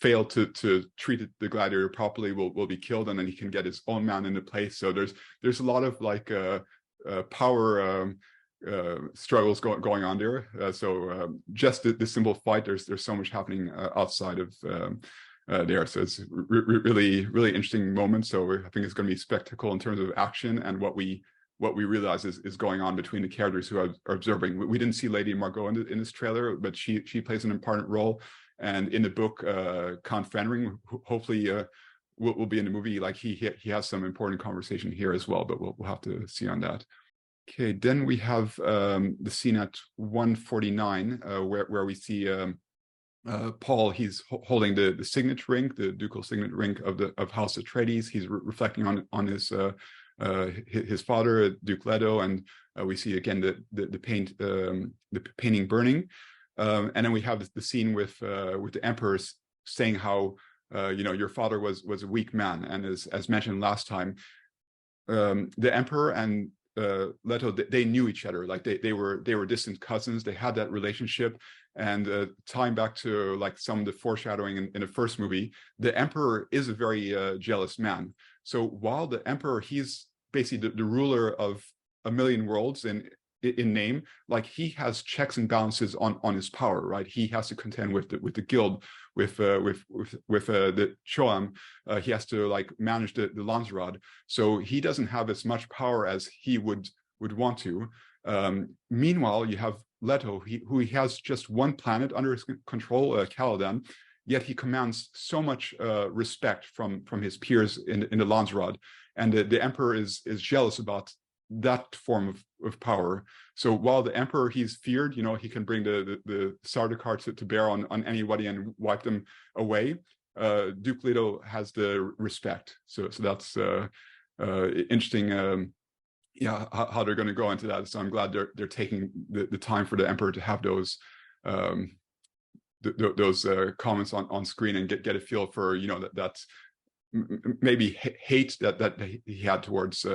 failed to treat the gladiator properly will be killed, and then he can get his own man into place. So there's a lot of power struggles going on there. So just the simple fight, there's so much happening outside of there. So it's really interesting moment. So I think it's going to be spectacle in terms of action and what we realize is going on between the characters who are observing. We didn't see Lady Margot in this trailer, but she plays an important role. And in the book, Count Fenring, hopefully will be in the movie. Like he has some important conversation here as well, but we'll have to see on that. Okay, then we have the scene at 149 where we see Paul. He's holding the signet ring, the ducal signet ring of House Atreides. He's reflecting on his father, Duke Leto, and we see again the painting burning, and then we have the scene with the Emperor saying how your father was a weak man, and as mentioned last time, the Emperor and Leto, they knew each other. Like they were distant cousins. They had that relationship, and tying back to like some of the foreshadowing in the first movie, the Emperor is a very jealous man. So while the Emperor, he's basically the ruler of a million worlds in name, like he has checks and balances on his power, right? He has to contend with the guild, with the Choam. He has to like manage the Landsraad. So he doesn't have as much power as he would want to. Meanwhile, you have Leto, who has just one planet under his control, Caladan, yet he commands so much respect from his peers in the Landsraad. And the Emperor is jealous about that form of power. So while the Emperor, he's feared, he can bring the Sardaukar to bear on anybody and wipe them away, Duke Leto has the respect. So that's interesting, how they're going to go into that. So I'm glad they're taking the time for the Emperor to have those comments on screen and get a feel for that's maybe hate that he had towards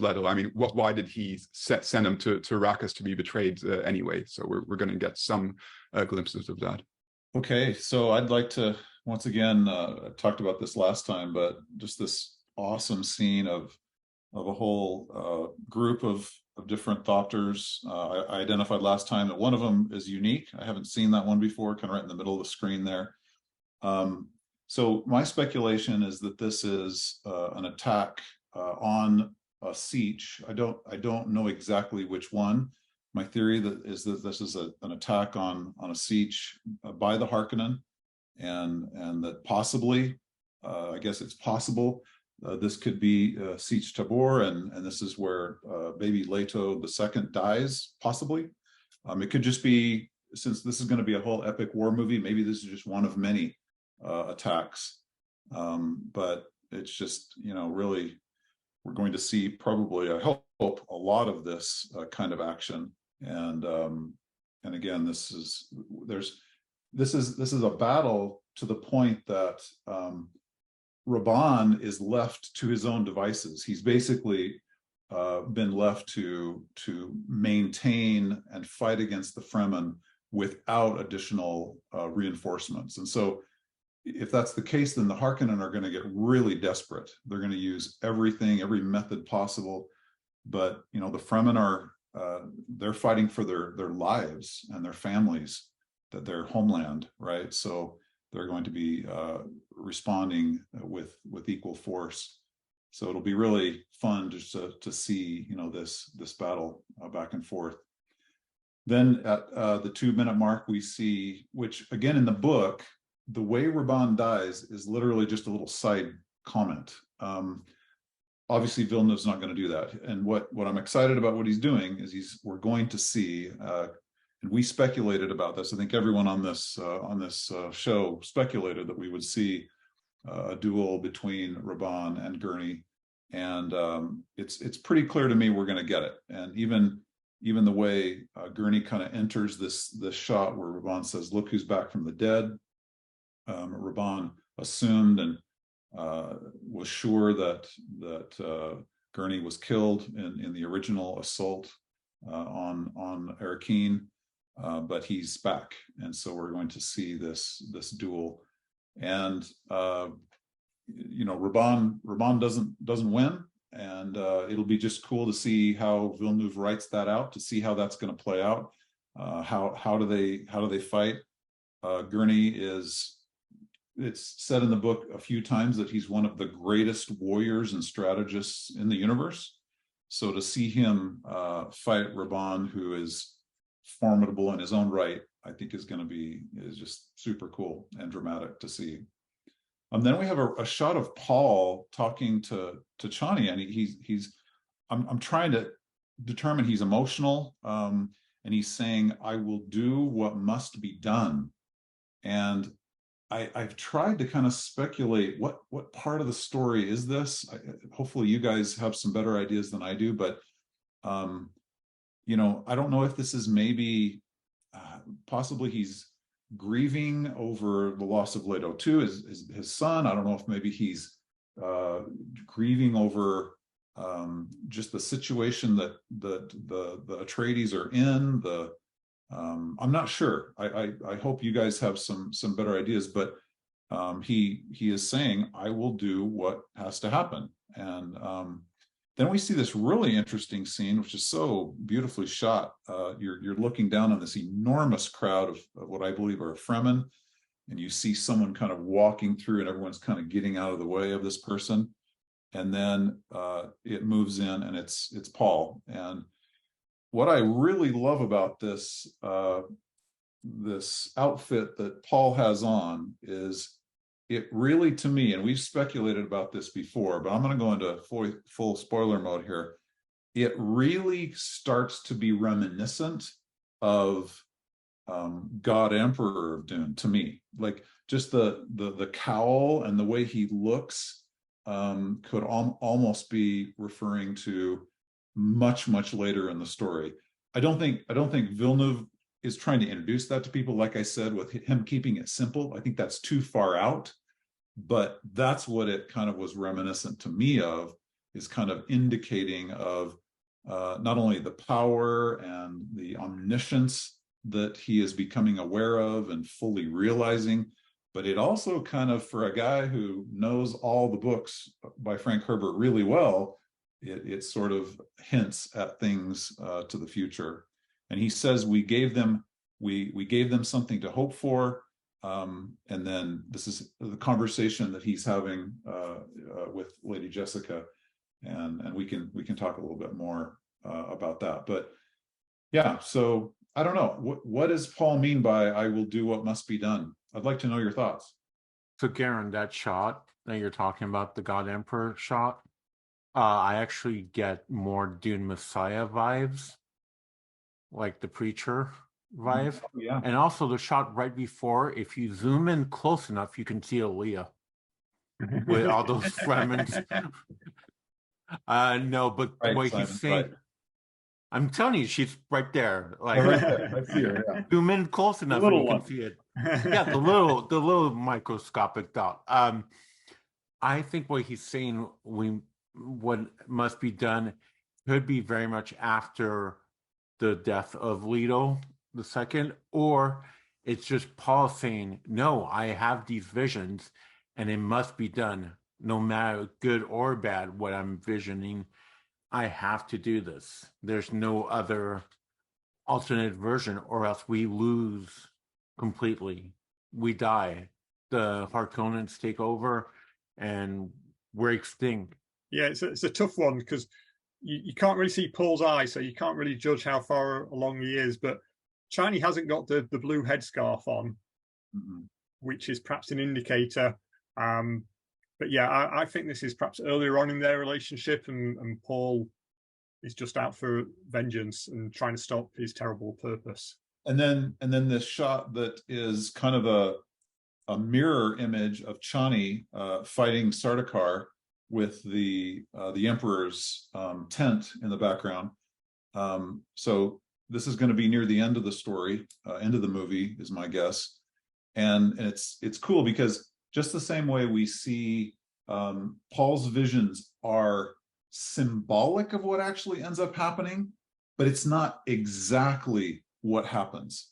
Leto. I mean, why did he send him to Arrakis to be betrayed anyway? So we're going to get some glimpses of that. Okay, so I'd like to once again, I talked about this last time, but just this awesome scene of a whole group of different Thopters. I identified last time that one of them is unique. I haven't seen that one before, kind of right in the middle of the screen there. So my speculation is that this is an attack on a siege. I don't know exactly which one. My theory is that this is an attack on a siege by the Harkonnen, and that possibly, I guess it's possible, this could be Siege Tabor, and this is where baby Leto II dies, possibly. It could just be, since this is going to be a whole epic war movie, maybe this is just one of many attacks. But it's just, really, we're going to see probably, I hope, a lot of this kind of action. And again, this is a battle to the point that Rabban is left to his own devices. He's basically been left to maintain and fight against the Fremen without additional reinforcements. And so if that's the case, then the Harkonnen are going to get really desperate. They're going to use every method possible. But the Fremen are they're fighting for their lives and their families, that their homeland, right? So they're going to be responding with equal force. So it'll be really fun just to see, you know, this battle back and forth. Then at the 2-minute mark, we see, which again in the book, the way Raban dies is literally just a little side comment. Obviously, Villeneuve's not going to do that. And what I'm excited about what he's doing is we're going to see, and we speculated about this. I think everyone on this show speculated that we would see a duel between Raban and Gurney, and it's pretty clear to me we're going to get it. And even the way Gurney kind of enters this shot where Raban says, "Look who's back from the dead." Raban assumed and was sure that Gurney was killed in the original assault on Arrakeen, but he's back, and so we're going to see this duel. And you know, Raban doesn't win, and it'll be just cool to see how Villeneuve writes that out, to see how that's going to play out. How do they fight? Gurney is, it's said in the book a few times that he's one of the greatest warriors and strategists in the universe. So to see him fight Raban, who is formidable in his own right, I think is just super cool and dramatic to see. Then we have a shot of Paul talking to Chani, and I'm trying to determine, he's emotional, and he's saying, "I will do what must be done." And I've tried to kind of speculate what part of the story is this. Hopefully you guys have some better ideas than I do, but you know, I don't know if this is maybe possibly he's grieving over the loss of Leto too, his son. I don't know if maybe he's grieving over just the situation that the Atreides are in. I'm not sure. I hope you guys have some better ideas, but he is saying, "I will do what has to happen." And then we see this really interesting scene, which is so beautifully shot. You're looking down on this enormous crowd of what I believe are Fremen, and you see someone kind of walking through, and everyone's kind of getting out of the way of this person. And then it moves in, and it's Paul. And what I really love about this outfit that Paul has on is, it really, to me, and we've speculated about this before, but I'm going to go into full spoiler mode here. It really starts to be reminiscent of God Emperor of Dune to me. Like just the cowl and the way he looks could almost be referring to much later in the story. I don't think Villeneuve is trying to introduce that to people, like I said, with him keeping it simple. I think that's too far out, but that's what it kind of was reminiscent to me of, is kind of indicating of not only the power and the omniscience that he is becoming aware of and fully realizing, but it also kind of, for a guy who knows all the books by Frank Herbert really well, it sort of hints at things to the future. And he says, we gave them something to hope for. And then this is the conversation that he's having with Lady Jessica, and we can talk a little bit more about that. But yeah, so I don't know, what does Paul mean by "I will do what must be done"? I'd like to know your thoughts. So Garin, that shot that you're talking about, the God Emperor shot, I actually get more Dune Messiah vibes, like the preacher vibe. Oh, yeah. And also the shot right before, if you zoom in close enough, you can see Aaliyah with all those Fremens. No, but Right, what Simon, he's saying, right. I'm telling you, she's right there. Like, Right there. I see her, yeah. zoom in close enough and you can see it. Yeah, the little microscopic dot. I think what he's saying, what must be done, could be very much after the death of Leto II, or it's just Paul saying, "No, I have these visions, and it must be done, no matter good or bad. What I'm visioning, I have to do this. There's no other alternate version, or else we lose completely. We die. The Harkonnens take over, and we're extinct. Yeah, it's a tough one because you can't really see Paul's eye, so you can't really judge how far along he is. But Chani hasn't got the blue headscarf on, which is perhaps an indicator. But yeah, I think this is perhaps earlier on in their relationship, and Paul is just out for vengeance and trying to stop his terrible purpose. And then this shot that is kind of a mirror image of Chani fighting Sardaukar with the Emperor's tent in the background. So this is going to be near the end of the story, end of the movie is my guess. And it's cool because just the same way we see Paul's visions are symbolic of what actually ends up happening, but it's not exactly what happens.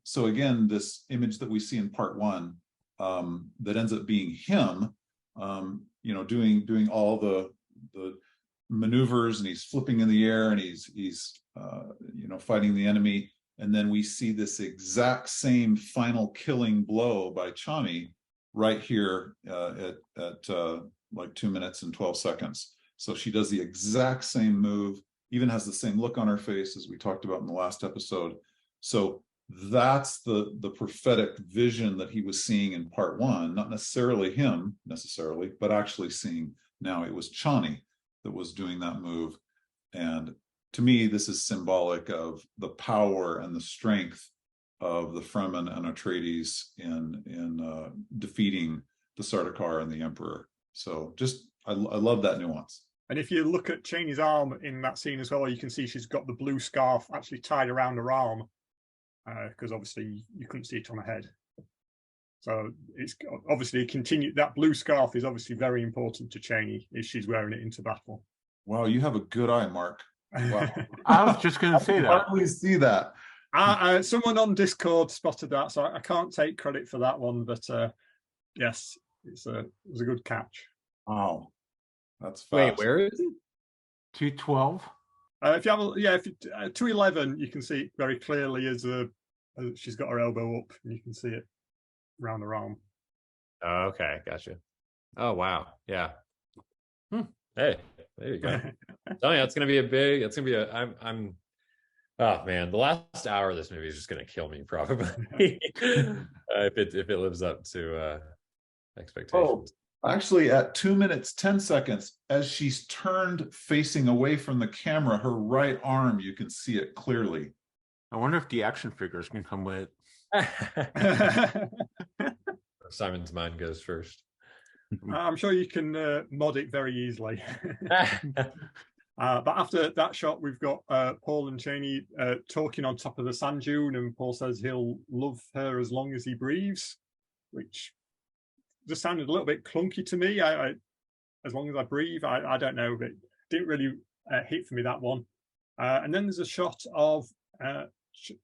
So again, this image that we see in part one that ends up being him, doing all the maneuvers, and he's flipping in the air, and he's fighting the enemy, and then we see this exact same final killing blow by Chani right here at like 2 minutes and 12 seconds. So she does the exact same move, even has the same look on her face as we talked about in the last episode. So that's the prophetic vision that he was seeing in part one, not necessarily him necessarily, but actually seeing now it was Chani that was doing that move. And to me, this is symbolic of the power and the strength of the Fremen and Atreides in defeating the Sardaukar and the Emperor. So I love that nuance. And if you look at Chani's arm in that scene as well, you can see she's got the blue scarf actually tied around her arm, because obviously you couldn't see it on her head. So it's obviously that blue scarf is obviously very important to Chani if she's wearing it into battle. Wow, you have a good eye, Mark. Wow. I was just going to say that. How do we see that? Someone on Discord spotted that, so I can't take credit for that one, but yes, it was a good catch. Wow, that's fast. Wait, where is it? 212. If you 211, you can see it very clearly as she's got her elbow up, and you can see it around her arm. Oh, okay, gotcha. Oh wow, yeah. Hey, there you go. Oh yeah, it's gonna be I'm oh man, the last hour of this movie is just gonna kill me probably. if it lives up to expectations. Oh, actually at 2 minutes 10 seconds, as she's turned facing away from the camera, her right arm, you can see it clearly. I wonder if the action figures can come with Simon's mind goes first. I'm sure you can mod it very easily. But after that shot, we've got Paul and Chani talking on top of the sand dune, and Paul says he'll love her as long as he breathes, which just sounded a little bit clunky to me. As long as I breathe, I don't know, but it didn't really hit for me, that one. And then there's a shot of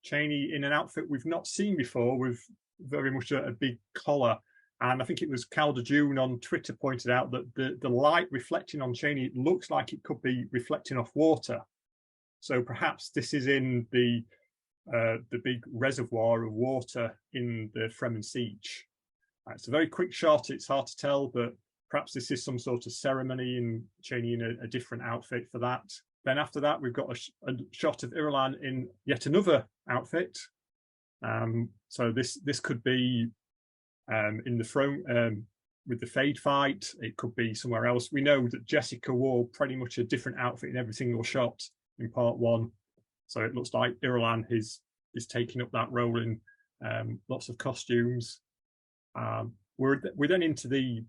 Chani in an outfit we've not seen before, with very much a big collar. And I think it was Calder June on Twitter pointed out that the light reflecting on Chani looks like it could be reflecting off water. So perhaps this is in the big reservoir of water in the Fremen siege. It's a very quick shot. It's hard to tell, but perhaps this is some sort of ceremony, and Chani in a different outfit for that. Then after that, we've got a shot of Irulan in yet another outfit. So this could be in the front with the Feyd fight. It could be somewhere else. We know that Jessica wore pretty much a different outfit in every single shot in part one. So it looks like Irulan is taking up that role in lots of costumes. We're then into the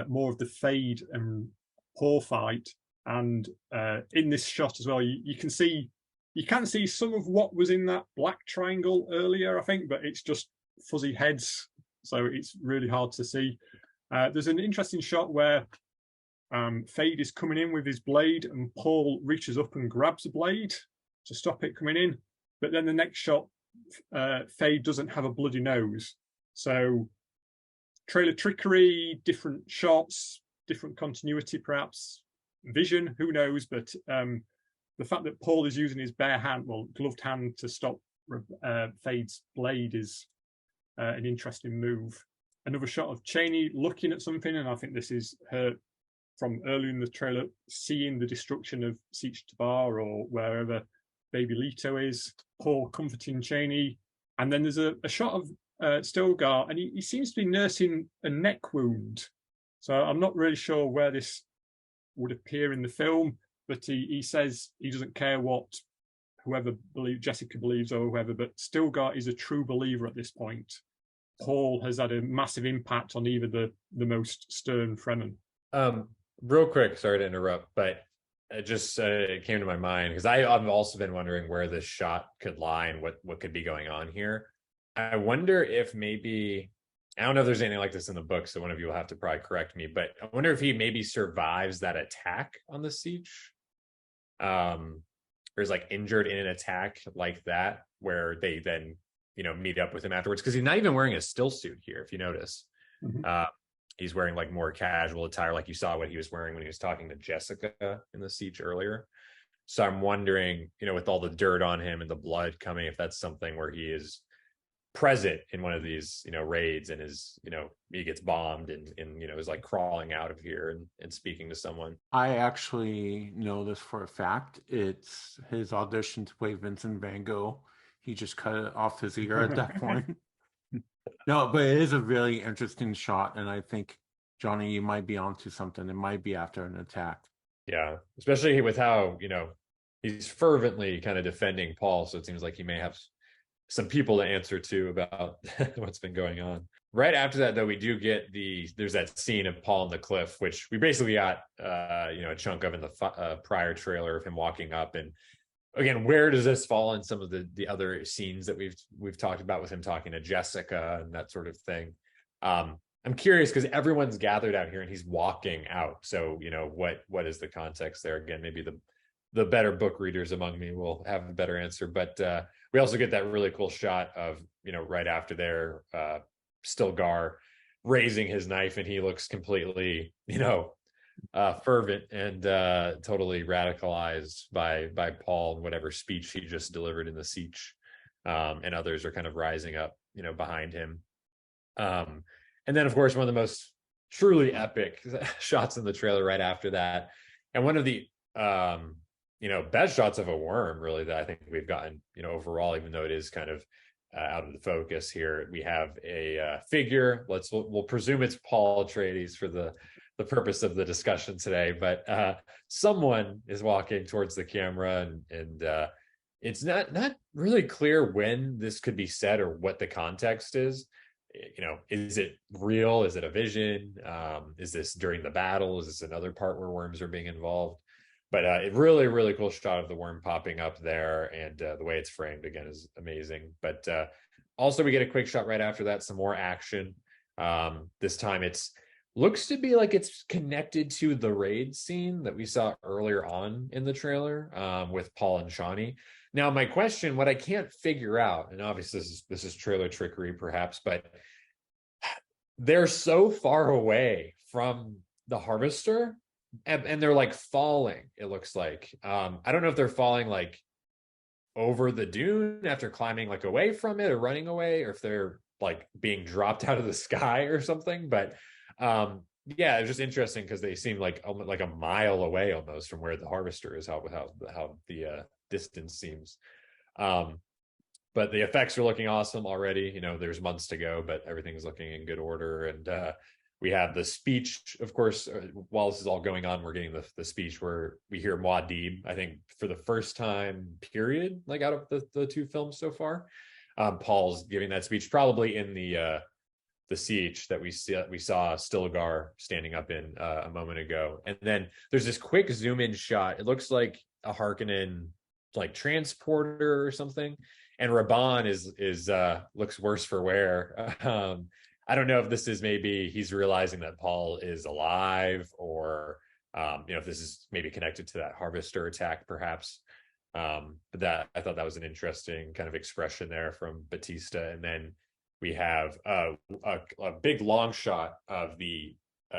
more of the Feyd and Paul fight, and in this shot as well, you can see some of what was in that black triangle earlier, I think, but it's just fuzzy heads, so it's really hard to see. There's an interesting shot where Feyd is coming in with his blade, and Paul reaches up and grabs the blade to stop it coming in. But then the next shot, Feyd doesn't have a bloody nose. So trailer trickery, different shots, different continuity perhaps. vision, who knows? But the fact that Paul is using his bare hand, well, gloved hand, to stop Feyd's blade is an interesting move. Another shot of Chani looking at something, and I think this is her from earlier in the trailer, seeing the destruction of Sietch Tabr or wherever baby Leto is. Paul comforting Chani, and then there's a shot of Stilgar, and he seems to be nursing a neck wound. So I'm not really sure where this would appear in the film, but he says he doesn't care what whoever Jessica believes or whoever, but Stilgar is a true believer at this point. Paul has had a massive impact on even the most stern Fremen. Real quick, sorry to interrupt, but it just it came to my mind because I've also been wondering where this shot could lie and what could be going on here. I wonder if maybe, I don't know if there's anything like this in the book, so one of you will have to probably correct me, but I wonder if he maybe survives that attack on the siege, or is like injured in an attack like that, where they then, meet up with him afterwards, because he's not even wearing a still suit here, if you notice. Mm-hmm. He's wearing like more casual attire, like you saw what he was wearing when he was talking to Jessica in the siege earlier. So I'm wondering, with all the dirt on him and the blood coming, if that's something where he is present in one of these, raids, and is, he gets bombed and is like crawling out of here and speaking to someone. I actually know this for a fact. It's his audition to play Vincent Van Gogh. He just cut off his ear at that point. No, but it is a really interesting shot, and I think, Johnny, you might be onto something. It might be after an attack. Yeah, especially with how, he's fervently kind of defending Paul, so it seems like he may have some people to answer to about what's been going on. Right after that, though, we do get there's that scene of Paul on the cliff, which we basically got, a chunk of in the prior trailer of him walking up. And again, where does this fall in some of the other scenes that we've talked about with him talking to Jessica and that sort of thing? I'm curious because everyone's gathered out here and he's walking out. So, what is the context there? Again, maybe the better book readers among me will have a better answer. But we also get that really cool shot of, right after there, Stilgar raising his knife, and he looks completely, fervent and totally radicalized by Paul and whatever speech he just delivered in the siege. And others are kind of rising up, behind him. And then, of course, one of the most truly epic shots in the trailer right after that. And one of the, best shots of a worm, really, that I think we've gotten, overall, even though it is kind of out of the focus here. We have a figure. We'll presume it's Paul Atreides for the purpose of the discussion today, but someone is walking towards the camera, and it's not really clear when this could be said or what the context is. Is it real? Is it a vision? Is this during the battle? Is this another part where worms are being involved? But it really, really cool shot of the worm popping up there, and the way it's framed, again, is amazing. But also we get a quick shot right after that, some more action. This time looks to be like it's connected to the raid scene that we saw earlier on in the trailer, with Paul and Chani. Now, my question, what I can't figure out, and obviously this is trailer trickery perhaps, but they're so far away from the harvester, and they're like falling, it looks like. I don't know if they're falling like over the dune after climbing like away from it or running away, or if they're like being dropped out of the sky or something. But yeah, it's just interesting because they seem like a mile away almost from where the harvester is, how the distance seems. But the effects are looking awesome already. There's months to go, but everything's looking in good order. And we have the speech, of course, while this is all going on, we're getting the speech where we hear Muad'Dib, I think for the first time, period, like out of the two films so far. Paul's giving that speech probably in the siege that we saw Stilgar standing up in a moment ago. And then there's this quick zoom in shot. It looks like a Harkonnen like transporter or something, and Rabban is looks worse for wear. I don't know if this is maybe he's realizing that Paul is alive, or if this is maybe connected to that harvester attack perhaps. But I thought that was an interesting kind of expression there from Bautista. And then we have a big long shot of the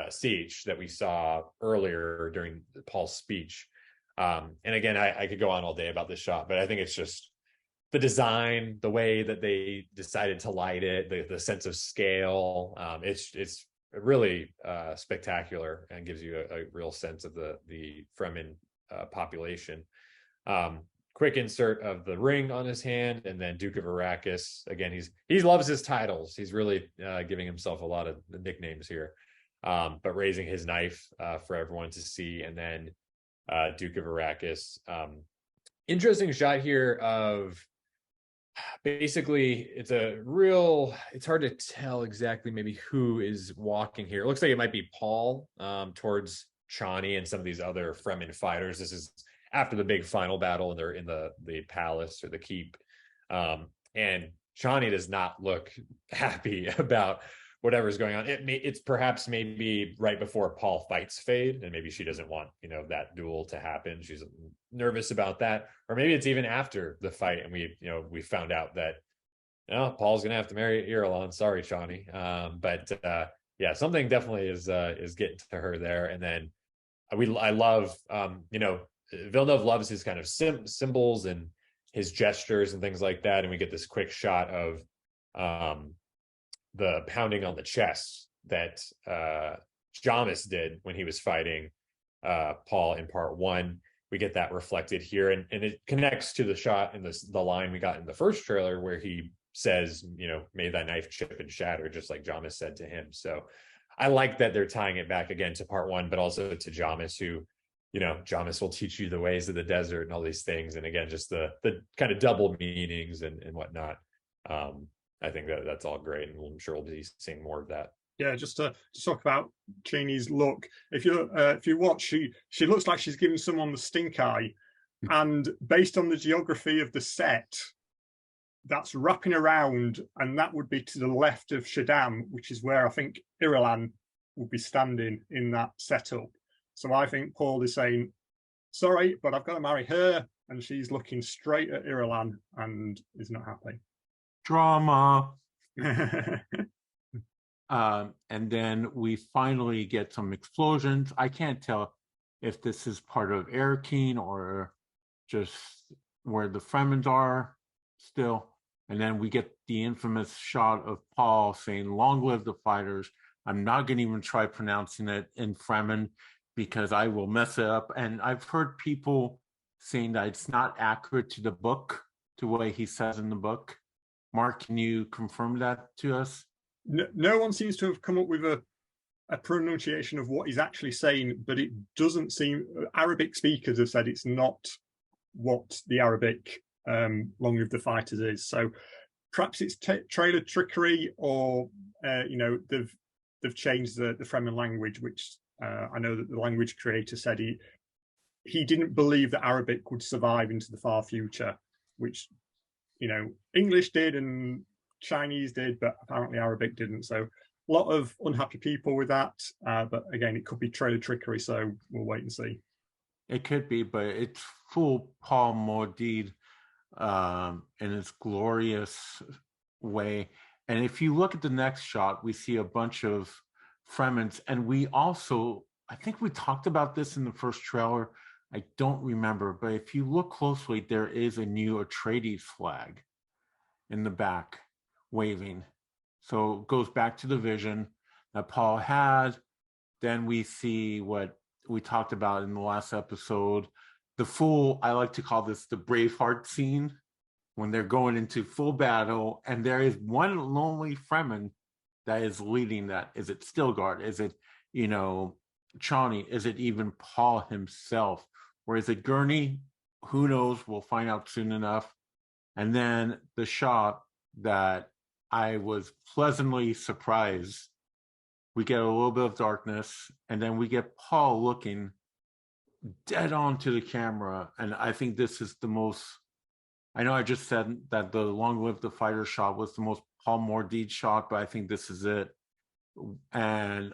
siege that we saw earlier during Paul's speech. And again, I could go on all day about this shot, but I think it's just the design, the way that they decided to light it, the sense of scale. It's really spectacular and gives you a real sense of the Fremen population. Quick insert of the ring on his hand, and then Duke of Arrakis. Again, he loves his titles. He's really giving himself a lot of nicknames here. But raising his knife for everyone to see, and then Duke of Arrakis. Interesting shot here of basically it's hard to tell exactly maybe who is walking here. It looks like it might be Paul towards Chani and some of these other Fremen fighters. This is after the big final battle, and they're in the palace or the keep. And Chani does not look happy about whatever's going on. It's perhaps maybe right before Paul fights Feyd, and maybe she doesn't want, that duel to happen. She's nervous about that. Or maybe it's even after the fight, and we found out that, Paul's gonna have to marry Irulan. Sorry, Chani. But something definitely is getting to her there. And then I love, Villeneuve loves his kind of symbols and his gestures and things like that. And we get this quick shot of the pounding on the chest that Jamis did when he was fighting Paul in part 1. We get that reflected here, and it connects to the shot in the line we got in the first trailer where he says, may thy knife chip and shatter, just like Jamis said to him. So I like that they're tying it back again to part 1, but also to Jamis, who, Jamis will teach you the ways of the desert and all these things. And again, just the kind of double meanings and whatnot. I think that's all great, and I'm sure we'll be seeing more of that. Yeah, just to talk about Chani's look. If you watch, she looks like she's giving someone the stink eye, and based on the geography of the set, that's wrapping around, and that would be to the left of Shaddam, which is where I think Irulan would be standing in that setup. So I think Paul is saying, sorry, but I've got to marry her, and she's looking straight at Irulan and is not happy. Drama. And then we finally get some explosions. I can't tell if this is part of Arrakeen or just where the Fremen are still. And then we get the infamous shot of Paul saying, "Long live the fighters." I'm not going to even try pronouncing it in Fremen because I will mess it up. And I've heard people saying that it's not accurate to the book, to the way he says in the book. Mark, can you confirm that to us? No one seems to have come up with a pronunciation of what he's actually saying, but it doesn't seem, Arabic speakers have said it's not what the Arabic Long Live the Fighters is. So perhaps it's trailer trickery, or they've changed the Fremen language, which I know that the language creator said he didn't believe that Arabic would survive into the far future, which English did and Chinese did, but apparently Arabic didn't. So a lot of unhappy people with that. But again, it could be trailer trickery, so we'll wait and see. It could be, but it's full Paul Mordid in its glorious way. And if you look at the next shot, we see a bunch of Fremens. And we also, I think we talked about this in the first trailer. I don't remember, but if you look closely, there is a new Atreides flag in the back waving. So it goes back to the vision that Paul had. Then we see what we talked about in the last episode, the full, I like to call this the Braveheart scene, when they're going into full battle, and there is one lonely Fremen that is leading that. Is it Stilgard? Is it, Chani? Is it even Paul himself? Or is it Gurney? Who knows? We'll find out soon enough. And then the shot that I was pleasantly surprised. We get a little bit of darkness, and then we get Paul looking dead on to the camera. And I think this is the most, I know I just said that the Long Live the Fighter shot was the most Paul Mordid shot, but I think this is it. And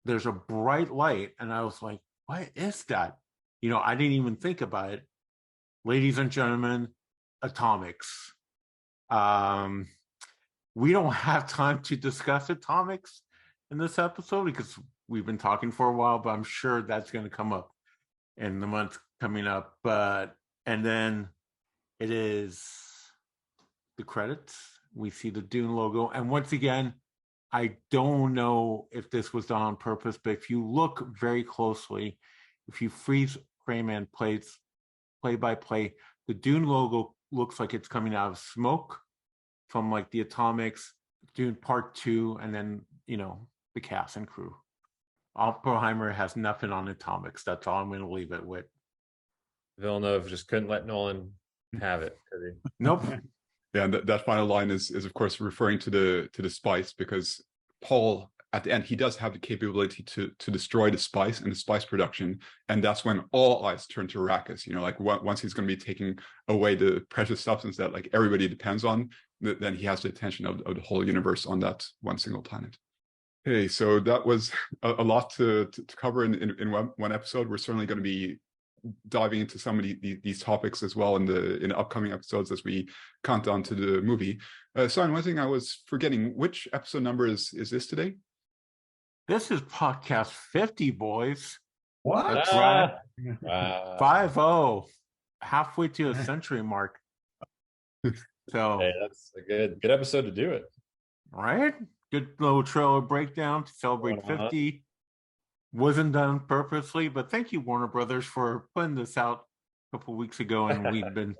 there's a bright light, and I was like, what is that? I didn't even think about it. Ladies and gentlemen, atomics. We don't have time to discuss atomics in this episode because we've been talking for a while, but I'm sure that's going to come up in the months coming up. And then it is the credits. We see the Dune logo. And once again, I don't know if this was done on purpose, but if you look very closely, if you freeze frame and plays play by play, the Dune logo looks like it's coming out of smoke from like the Atomics, Dune Part 2, and then, the cast and crew. Oppenheimer has nothing on Atomics. That's all I'm going to leave it with. Villeneuve just couldn't let Nolan have it. Nope. Yeah, and that final line is of course referring to the spice, because Paul at the end, he does have the capability to destroy the spice and the spice production, and that's when all eyes turn to Arrakis. Like once he's going to be taking away the precious substance that like everybody depends on, then he has the attention of the whole universe on that one single planet. Okay, so that was a lot to cover in one episode. We're certainly going to be diving into some of these topics as well in the upcoming episodes as we count down to the movie. Simon, one thing I was forgetting, which episode number is this today? This is podcast 50, boys. What? That's right. 50, halfway to a century mark. So hey, that's a good episode to do it. Right? Good little trailer breakdown to celebrate 50. Wasn't done purposely, but thank you, Warner Brothers, for putting this out a couple of weeks ago. And we've been,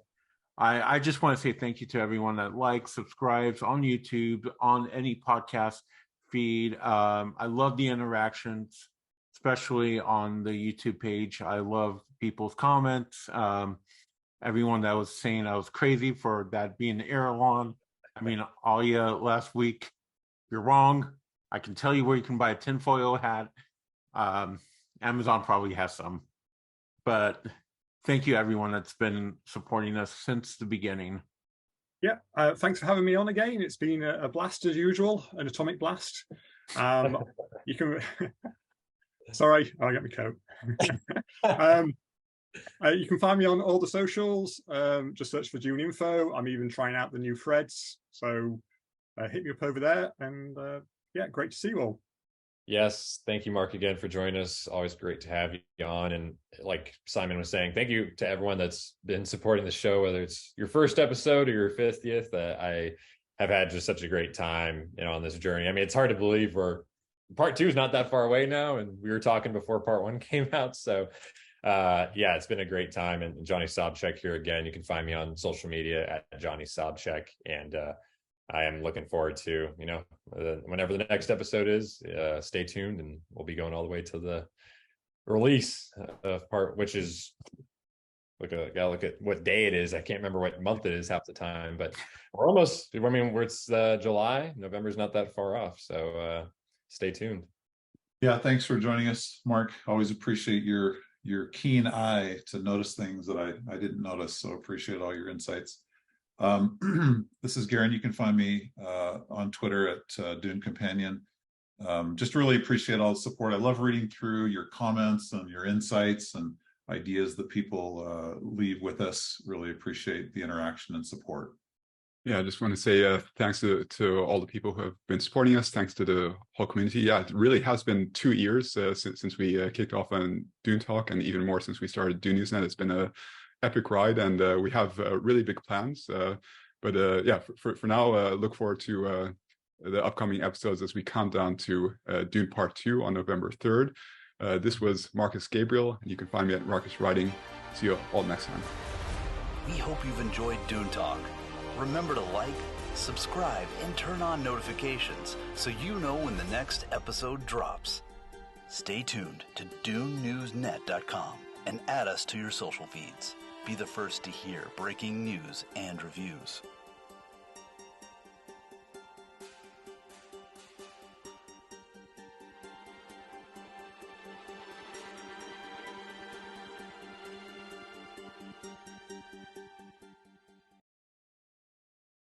I just want to say thank you to everyone that likes, subscribes on YouTube, on any podcast feed. I love the interactions, especially on the YouTube page. I love people's comments. Everyone that was saying I was crazy for that being Irulan. I mean, Alia last week, you're wrong. I can tell you where you can buy a tinfoil hat. Amazon probably has some, but thank you everyone that's been supporting us since the beginning. Yeah, thanks for having me on again. It's been a blast as usual, an atomic blast. You can sorry, I got my coat. You can find me on all the socials. Just search for DuneInfo. I'm even trying out the new threads, so hit me up over there. And yeah, great to see you all. Yes, thank you, Mark, again for joining us. Always great to have you on. And like Simon was saying, thank you to everyone that's been supporting the show, whether it's your first episode or your 50th. I have had just such a great time, on this journey. I mean, it's hard to believe part 2 is not that far away now, and we were talking before part 1 came out. So yeah, it's been a great time. And Johnny Sobchak here again. You can find me on social media at Johnny Sobchak, and I am looking forward to, whenever the next episode is, stay tuned, and we'll be going all the way to the release of part, which is, look at what day it is. I can't remember what month it is half the time, but we're almost, it's July, November's not that far off. So stay tuned. Yeah. Thanks for joining us, Mark. Always appreciate your keen eye to notice things that I didn't notice. So appreciate all your insights. This is Garin. You can find me on Twitter at Dune Companion. Just really appreciate all the support. I love reading through your comments and your insights and ideas that people leave with us. Really appreciate the interaction and support. Yeah, I just want to say thanks to all the people who have been supporting us. Thanks to the whole community. Yeah, it really has been 2 years since we kicked off on Dune Talk, and even more since we started Dune Newsnet. It's been a epic ride, and we have really big plans. But yeah, for now, look forward to the upcoming episodes as we count down to Dune Part 2 on November 3rd. This was Marcus Gabriel, and you can find me at Marcus Writing. See you all next time. We hope you've enjoyed Dune Talk. Remember to like, subscribe, and turn on notifications so you know when the next episode drops. Stay tuned to DuneNewsNet.com and add us to your social feeds. Be the first to hear breaking news and reviews.